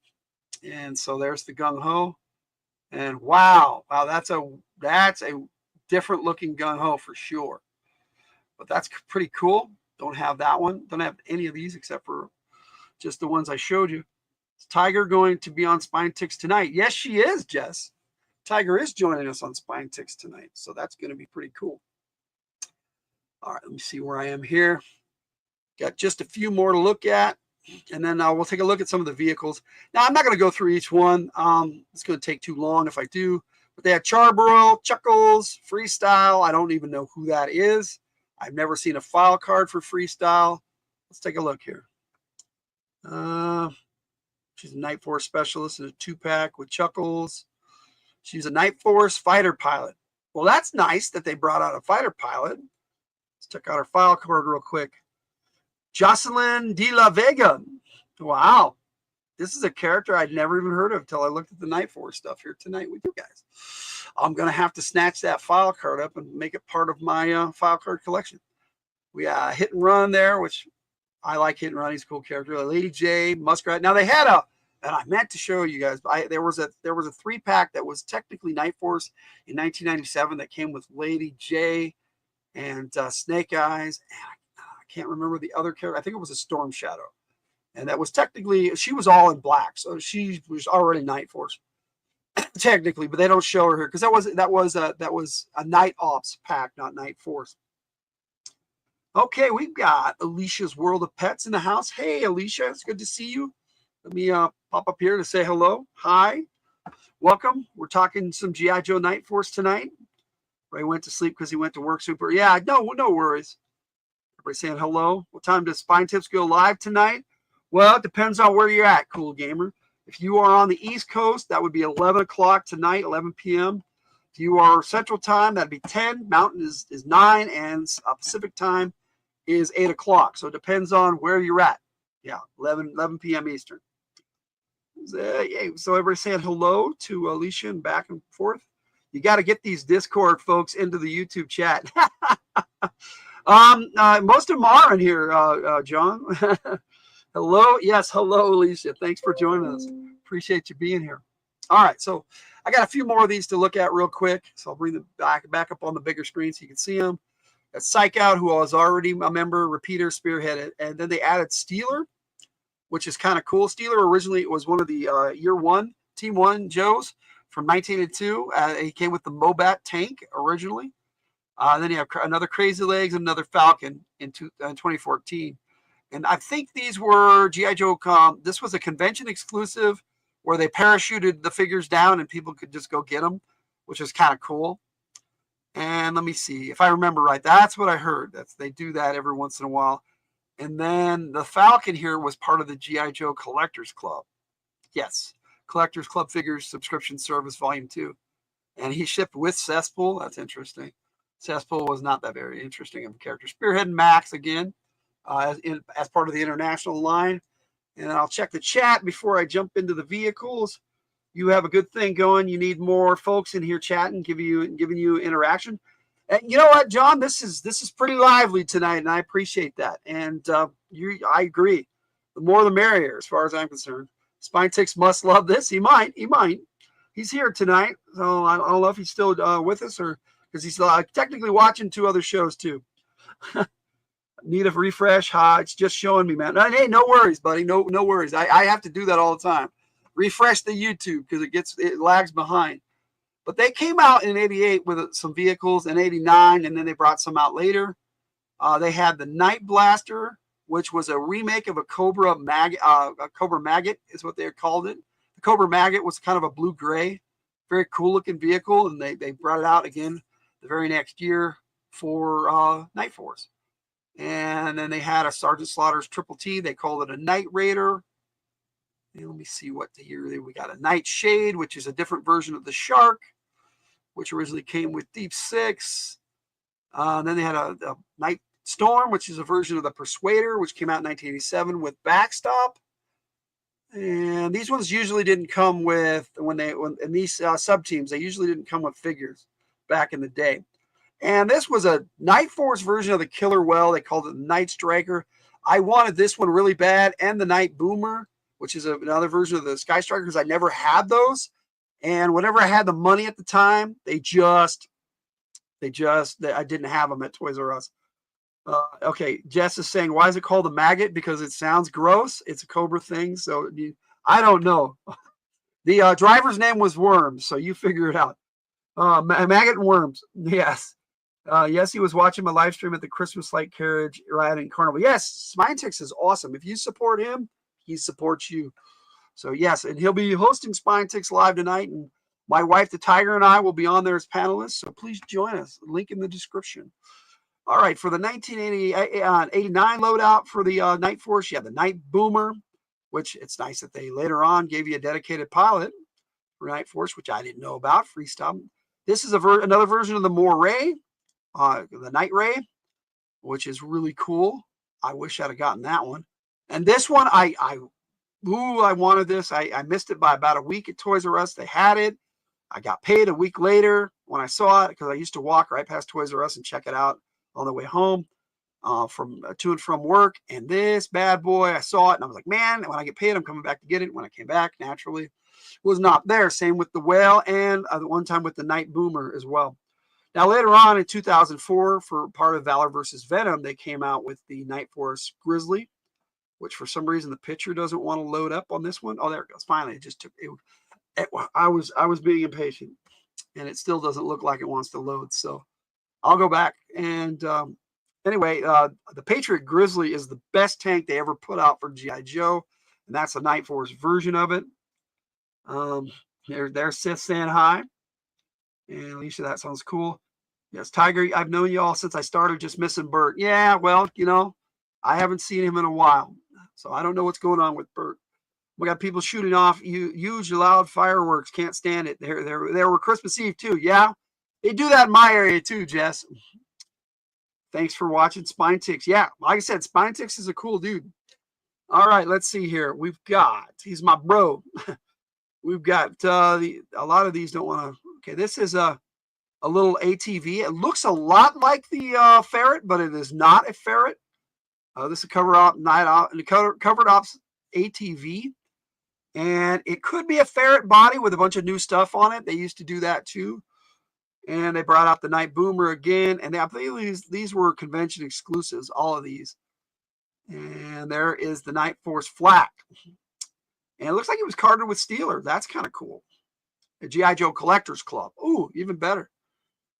And so there's the Gung Ho. And wow, that's a different looking Gung Ho for sure. But that's pretty cool. Don't have that one. Don't have any of these except for just the ones I showed you. Is Tiger going to be on Spine Ticks tonight? Yes, she is, Jess. Tiger is joining us on Spine Ticks tonight, so that's going to be pretty cool. All right, let me see where I am here. Got just a few more to look at, and then we'll take a look at some of the vehicles. Now, I'm not going to go through each one. It's going to take too long if I do. But they had Charborough, Chuckles, Freestyle. I don't even know who that is. I've never seen a file card for Freestyle. Let's take a look here. She's a Night Force specialist in a 2-pack with Chuckles. She's a Night Force fighter pilot. Well, that's nice that they brought out a fighter pilot. Let's check out her file card real quick. Jocelyn de la Vega. Wow. This is a character I'd never even heard of until I looked at the Night Force stuff here tonight with you guys. I'm going to have to snatch that file card up and make it part of my file card collection. We Hit and Run there, which I like Hit and Run. He's a cool character. Lady J, Muskrat. Now they had and I meant to show you guys, but there was a 3-pack that was technically Night Force in 1997 that came with Lady J and Snake Eyes. And I can't remember the other character. I think it was a Storm Shadow. And that was technically, she was all in black. So she was already Night Force. Technically, but they don't show her here because that was a Night Ops pack, not Night Force. Okay, we've got Alicia's World of Pets in the house. Hey, Alicia, it's good to see you. Let me pop up here to say hello. Hi, welcome. We're talking some G.I. Joe Night Force tonight. Ray went to sleep because he went to work super. Yeah, no worries. Everybody saying hello. What time does Spine Tips go live tonight? Well, it depends on where you're at, Cool Gamer. If you are on the East Coast, that would be 11 o'clock tonight, 11 p.m. If you are Central Time, that'd be 10. Mountain is 9, and Pacific Time is 8 o'clock. So it depends on where you're at. Yeah, 11 p.m. Eastern. So everybody's saying hello to Alicia and back and forth. You got to get these Discord folks into the YouTube chat. Most of them are in here, John. Hello. Yes. Hello, Alicia. Thanks for joining us. Appreciate you being here. All right. So I got a few more of these to look at real quick. So I'll bring them back up on the bigger screen so you can see them. That's Psych Out, who was already a member, repeater, spearheaded. And then they added Steeler, which is kind of cool. Steeler originally was one of the year one, Team 1 Joes from 1982. He came with the Mobat tank originally. Then you have another Crazy Legs and another Falcon in 2014. And I think these were G.I. Joe. This was a convention exclusive where they parachuted the figures down and people could just go get them, which is kind of cool. And let me see if I remember right. That's what I heard. They do that every once in a while. And then the Falcon here was part of the G.I. Joe Collectors Club. Yes, Collectors Club Figures Subscription Service Volume 2. And he shipped with Cesspool. That's interesting. Cesspool was not that very interesting of a character. Spearhead and Max again. As part of the international line. And I'll check the chat before I jump into the vehicles. You have a good thing going. You need more folks in here chatting, giving you interaction. And you know what, John? This is pretty lively tonight, and I appreciate that. And I agree. The more the merrier, as far as I'm concerned. Spine Ticks must love this. He might. He's here tonight, so I don't know if he's still with us or because he's technically watching 2 other shows too. Need a refresh? It's just showing me, man. Hey, no worries, buddy. No worries. I have to do that all the time. Refresh the YouTube because it lags behind. But they came out in 88 with some vehicles in 89, and then they brought some out later. They had the Night Blaster, which was a remake of a Cobra Maggot. A Cobra Maggot is what they called it. The Cobra Maggot was kind of a blue-gray, very cool-looking vehicle, and they brought it out again the very next year for Night Force. And then they had a Sergeant Slaughter's Triple T. They called it a Night Raider. And let me see what the year we got. A Night Shade, which is a different version of the Shark, which originally came with Deep Six. Then they had a Night Storm, which is a version of the Persuader, which came out in 1987 with Backstop. And these ones usually didn't come with in these sub teams. They usually didn't come with figures back in the day. And this was a Night Force version of the Killer Whale. They called it the Night Striker. I wanted this one really bad, and the Night Boomer, which is another version of the Sky Striker, because I never had those. And whenever I had the money at the time, I didn't have them at Toys R Us. Okay, Jess is saying, why is it called a maggot? Because it sounds gross. It's a Cobra thing. So I don't know. The driver's name was Worms, so you figure it out. Maggot and Worms. Yes. Yes, he was watching my live stream at the Christmas Light Carriage ride in Carnival. Yes, Spinetix is awesome. If you support him, he supports you. So yes, and he'll be hosting Spinetix live tonight, and my wife, the Tiger, and I will be on there as panelists. So please join us. Link in the description. All right, for the 1989 loadout for the Night Force, you have the Night Boomer, which it's nice that they later on gave you a dedicated pilot for Night Force, which I didn't know about. Freestyle. This is another version of the Moray, the Night Ray, which is really cool. I wish I'd have gotten that one. And this one, I wanted this. I missed it by about a week at Toys R Us. They had it. I got paid a week later when I saw it, because I used to walk right past Toys R Us and check it out on the way home from to and from work. And this bad boy, I saw it and I was like, man, when I get paid, I'm coming back to get it. When I came back, naturally, was not there. Same with the Whale, and the one time with the Night Boomer as well. Now, later on in 2004, for part of Valor versus Venom, they came out with the Night Force Grizzly, which for some reason the picture doesn't want to load up on this one. Oh, there it goes. Finally, it just took it. I was being impatient, and it still doesn't look like it wants to load. So I'll go back. And anyway, the Patriot Grizzly is the best tank they ever put out for G.I. Joe, and that's the Night Force version of it. There's Sith saying hi. And Alicia, that sounds cool. Yes, Tiger, I've known you all since I started, just missing Bert. Yeah, well, you know, I haven't seen him in a while, so I don't know what's going on with Bert. We got people shooting off huge, loud fireworks. Can't stand it. There were Christmas Eve too. Yeah, they do that in my area too, Jess. Thanks for watching Spine Ticks. Yeah, like I said, Spine Ticks is a cool dude. All right, let's see here. We've got, he's my bro. We've got a lot of these don't want to. Okay, this is a little ATV. It looks a lot like the ferret, but it is not a ferret. This is covered ops ATV, and it could be a ferret body with a bunch of new stuff on it. They used to do that too, and they brought out the Night Boomer again. And I believe these were convention exclusives, all of these. And there is the Night Force Flak, and it looks like it was carded with Steeler. That's kind of cool. A G.I. Joe Collectors Club. Ooh, even better.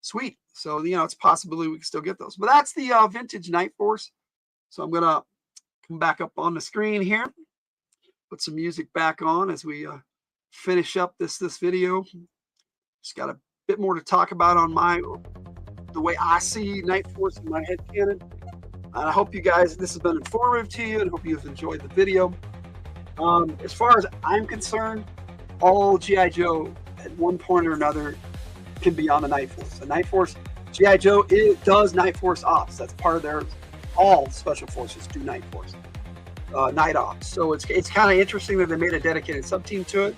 Sweet. So, you know, it's a possibility we can still get those. But that's the vintage Night Force. So I'm going to come back up on the screen here. Put some music back on as we finish up this video. Just got a bit more to talk about on the way I see Night Force in my head canon. And I hope you guys, this has been informative to you, and hope you've enjoyed the video. As far as I'm concerned, all G.I. Joe at one point or another can be on the Night Force. The Night Force, G.I. Joe, it does Night Force ops. That's part of their, all special forces do Night Force, night ops. So it's kind of interesting that they made a dedicated sub-team to it.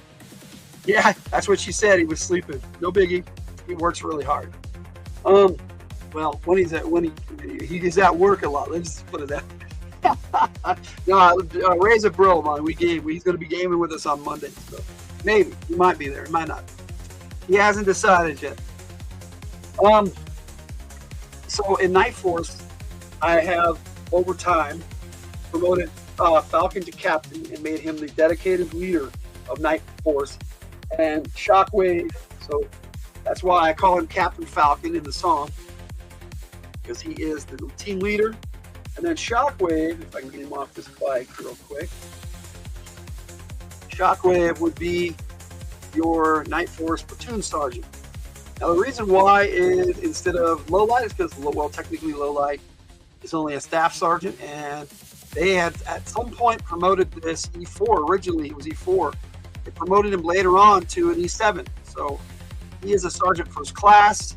Yeah, that's what she said. He was sleeping. No biggie. He works really hard. Well, when he's at work a lot. Let's just put it that. No, Ray's a bro, man. He's going to be gaming with us on Monday. So maybe he might be there. He might not. He hasn't decided yet. So in Night Force, I have over time promoted Falcon to captain and made him the dedicated leader of Night Force, and Shockwave. So that's why I call him Captain Falcon in the song, because he is the team leader. And then Shockwave, if I can get him off this bike real quick. Shockwave would be your Night Force platoon sergeant. Now the reason why is instead of Lowlight is because, well, technically Lowlight is only a staff sergeant, and they had at some point promoted this E4. Originally it was E4. They promoted him later on to an E7. So he is a sergeant first class,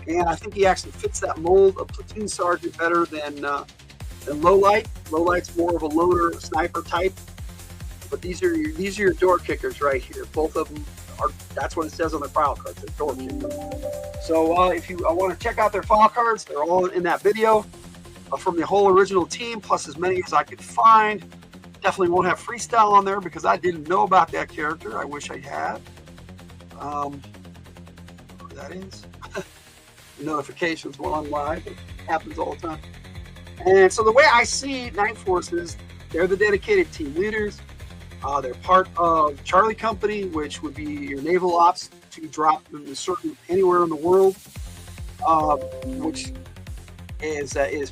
and I think he actually fits that mold of platoon sergeant better than Lowlight. Lowlight's more of a loader sniper type, but these are your door kickers right here. Both of them are. That's what it says on their file cards. They're door kickers. So if you want to check out their file cards, they're all in that video from the whole original team, plus as many as I could find. Definitely won't have freestyle on there because I didn't know about that character. I wish I had. That is notifications while I'm live. It happens all the time. And so the way I see Night Force is they're the dedicated team leaders. They're part of Charlie Company, which would be your naval ops to drop them anywhere in the world, which is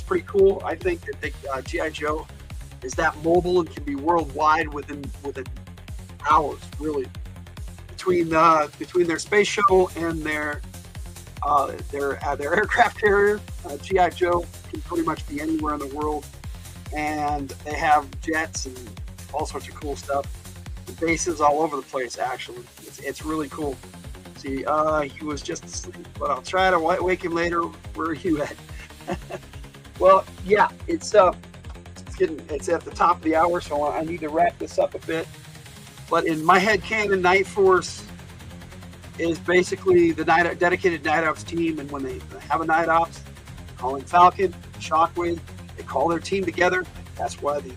pretty cool. I think that G.I. Joe is that mobile and can be worldwide within hours, really. Between their space shuttle and their aircraft carrier, G.I. Joe can pretty much be anywhere in the world, and they have jets and all sorts of cool stuff. The bases all over the place. Actually, it's really cool. See, he was just asleep, but I'll try to wake him later. Where are you at? Well, yeah, it's it's at the top of the hour, so I need to wrap this up a bit. But in my head canon, Night Force is basically the dedicated night ops team, and when they have a night ops, calling Falcon, Shockwave, they call their team together. That's why the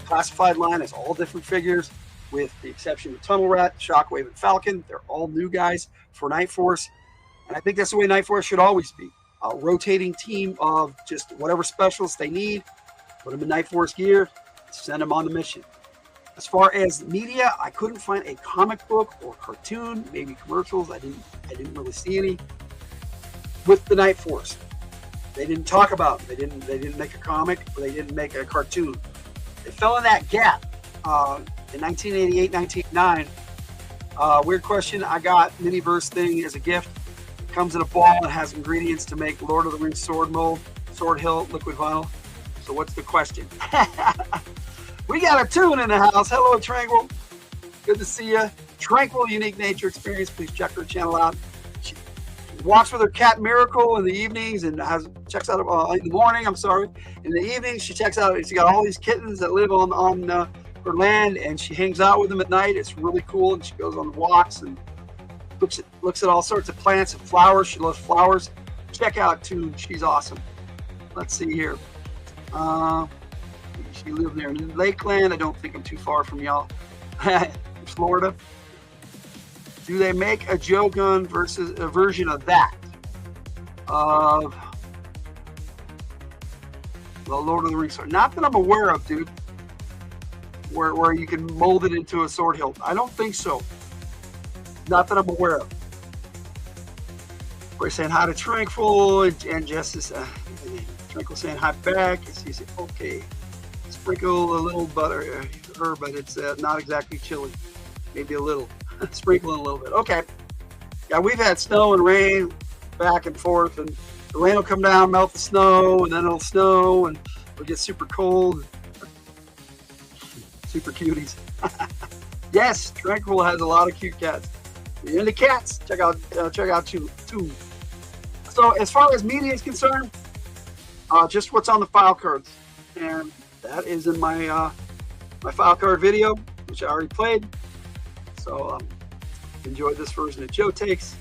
classified line is all different figures, with the exception of Tunnel Rat, Shockwave, and Falcon. They're all new guys for Night Force, and I think that's the way Night Force should always be. A rotating team of just whatever specialists they need, put them in Night Force gear, send them on the mission. As far as media, I couldn't find a comic book or cartoon, maybe commercials. I didn't really see any with the Night Force. They didn't talk about it. They didn't make a comic, or they didn't make a cartoon. They fell in that gap in 1988, 1989. Weird question. I got Miniverse thing as a gift. It comes in a ball and has ingredients to make Lord of the Rings sword mold, sword hilt, liquid vinyl. So what's the question? We got a tune in the house. Hello, Tranquil. Good to see you. Tranquil Unique Nature Experience. Please check her channel out. She walks with her cat Miracle in the evenings and checks out in the morning. I'm sorry. In the evening, she checks out. She got all these kittens that live on her land, and she hangs out with them at night. It's really cool. And she goes on walks and looks at all sorts of plants and flowers. She loves flowers. Check out Tune. She's awesome. Let's see here. She lived there in Lakeland. I don't think I'm too far from y'all. Florida. Do they make a Joe gun versus a version of that? Of the Lord of the Rings sword? Not that I'm aware of, dude. Where you can mold it into a sword hilt. I don't think so. Not that I'm aware of. We're saying hi to Tranquil and Justice. Tranquil saying hi back. He said, okay. Sprinkle a little butter, but it's not exactly chili. Maybe a little. Sprinkle in a little bit. Okay. Yeah, we've had snow and rain back and forth, and the rain will come down, melt the snow, and then it'll snow, and it'll get super cold. Super cuties. Yes, Tranquil has a lot of cute cats. If you're into cats, check out Tune. So as far as media is concerned, just what's on the file cards, and that is in my my file card video, which I already played. So enjoyed this version of Joe Takes.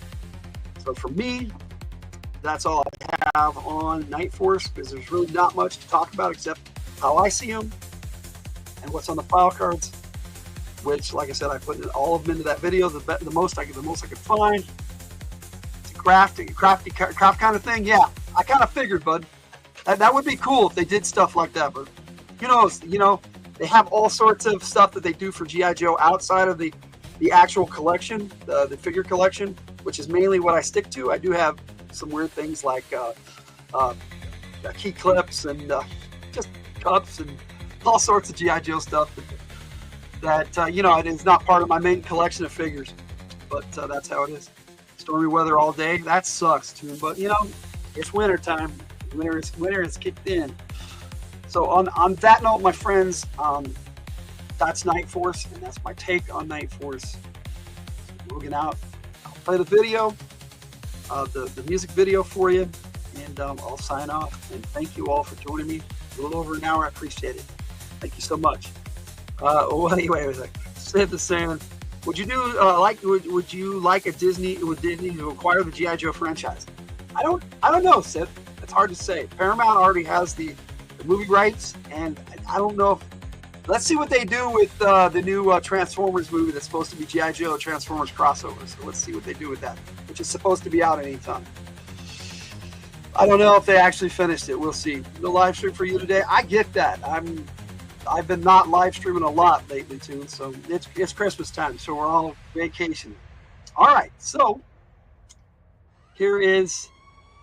So for me, that's all I have on Night Force, because there's really not much to talk about except how I see them and what's on the file cards. Which, like I said, I put all of them into that video. The most I could find. It's a craft kind of thing. Yeah, I kind of figured, bud. That would be cool if they did stuff like that. But you know, they have all sorts of stuff that they do for G.I. Joe outside of the actual collection, the figure collection, which is mainly what I stick to. I do have some weird things like key clips and just cups and all sorts of G.I. Joe stuff that you know, it is not part of my main collection of figures. But that's how it is. Stormy weather all day. That sucks too. But you know, it's winter time. Winter is kicked in. So on that note, my friends, that's Night Force, and that's my take on Night Force. So looking out, I'll play the video, the music video for you, and I'll sign off. And thank you all for joining me. A little over an hour. I appreciate it. Thank you so much. Well, anyway, I was like, Sid the saying, would you do would you like Disney to acquire the G.I. Joe franchise? I don't know, Sid. It's hard to say. Paramount already has the movie rights, and I don't know if. Let's see what they do with the new Transformers movie that's supposed to be G.I. Joe Transformers crossover. So let's see what they do with that, which is supposed to be out anytime. I don't know if they actually finished it. We'll see. No live stream for you today. I get that. I've been not live streaming a lot lately too, so it's Christmas time, so we're all vacationing. All right, so here is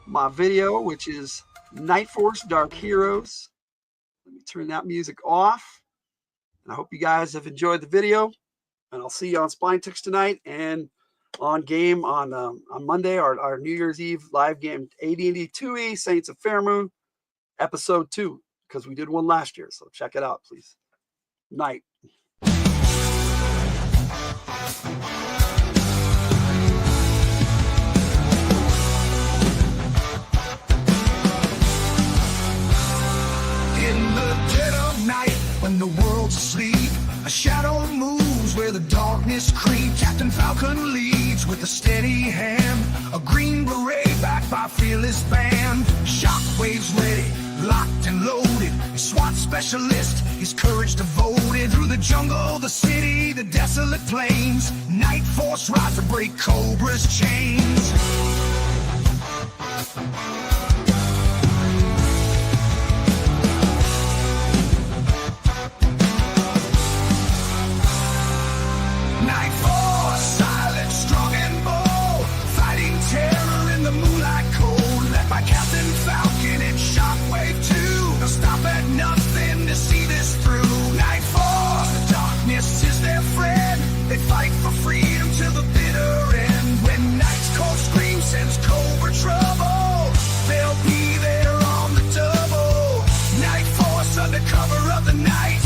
my video, which is Night Force Dark Heroes. Let me turn that music off. And I hope you guys have enjoyed the video. And I'll see you on Spine Ticks tonight and on game on Monday, our New Year's Eve live game, AD&D 2E, Saints of Fairmoon, episode 2, because we did one last year. So check it out, please. Night. In the dead of night. darkness creep, Captain Falcon leads with a steady hand. A green beret backed by fearless band. Shockwaves ready, locked and loaded. A SWAT specialist, his courage devoted. Through the jungle, the city, the desolate plains, Night Force rise to break Cobra's chains. Night Force, silent, strong and bold, fighting terror in the moonlight cold. Led by Captain Falcon and Shockwave 2, they'll stop at nothing to see this through. Night Force, the darkness is their friend. They fight for freedom till the bitter end. When night's cold scream sends Cobra trouble, they'll be there on the double. Night Force under cover of the night,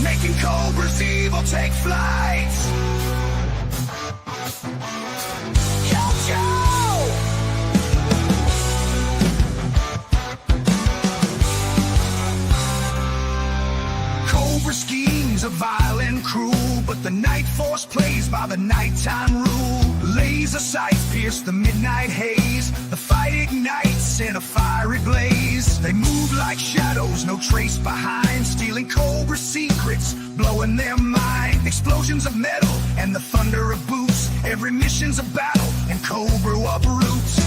making Cobra's evil take flight. Cobra schemes are vile and cruel, but the Night Force plays by the nighttime rule. Laser sights pierce the midnight haze, the fight ignites in a fiery blaze. They move like shadows, no trace behind, stealing Cobra secrets, blowing their mind. Explosions of metal and the thunder of boots, every mission's a battle and Cobra uproots.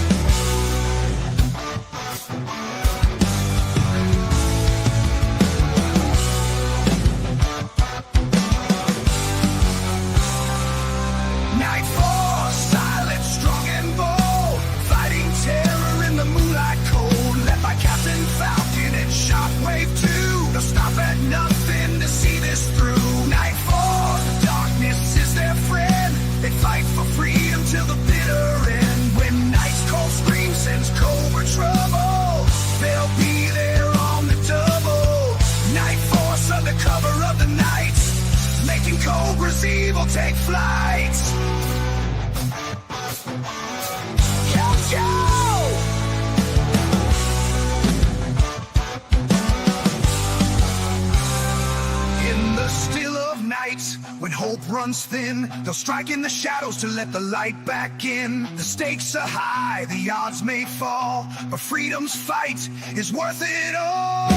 Night Force, silent, strong and bold, fighting terror in the moonlight cold. Led by Captain Falcon and Shockwave 2, they'll stop at nothing to see this through. Night Force, the darkness is their friend. They fight for freedom till the bitter end. When night's cold scream sends Cobra trouble, they'll be there on the double. Night Force under cover of the night, making Cobra's evil take flight. In the still of night, when hope runs thin, they'll strike in the shadows to let the light back in. The stakes are high, the odds may fall, but freedom's fight is worth it all.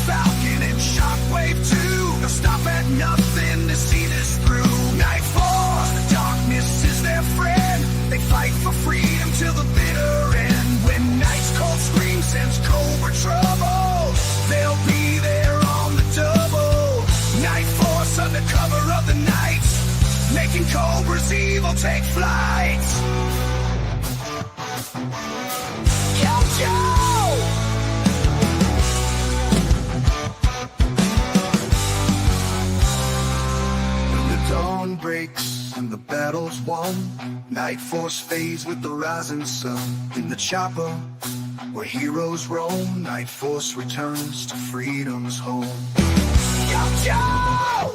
Falcon and Shockwave 2, they'll stop at nothing to see this through. Night Force, the darkness is their friend. They fight for freedom till the bitter end. When night's cold scream sends Cobra trouble, they'll be there on the double. Night Force under cover of the night, making Cobra's evil take flight. Breaks and the battle's won, Night Force fades with the rising sun. In the chopper where heroes roam, Night Force returns to freedom's home. Yo, yo!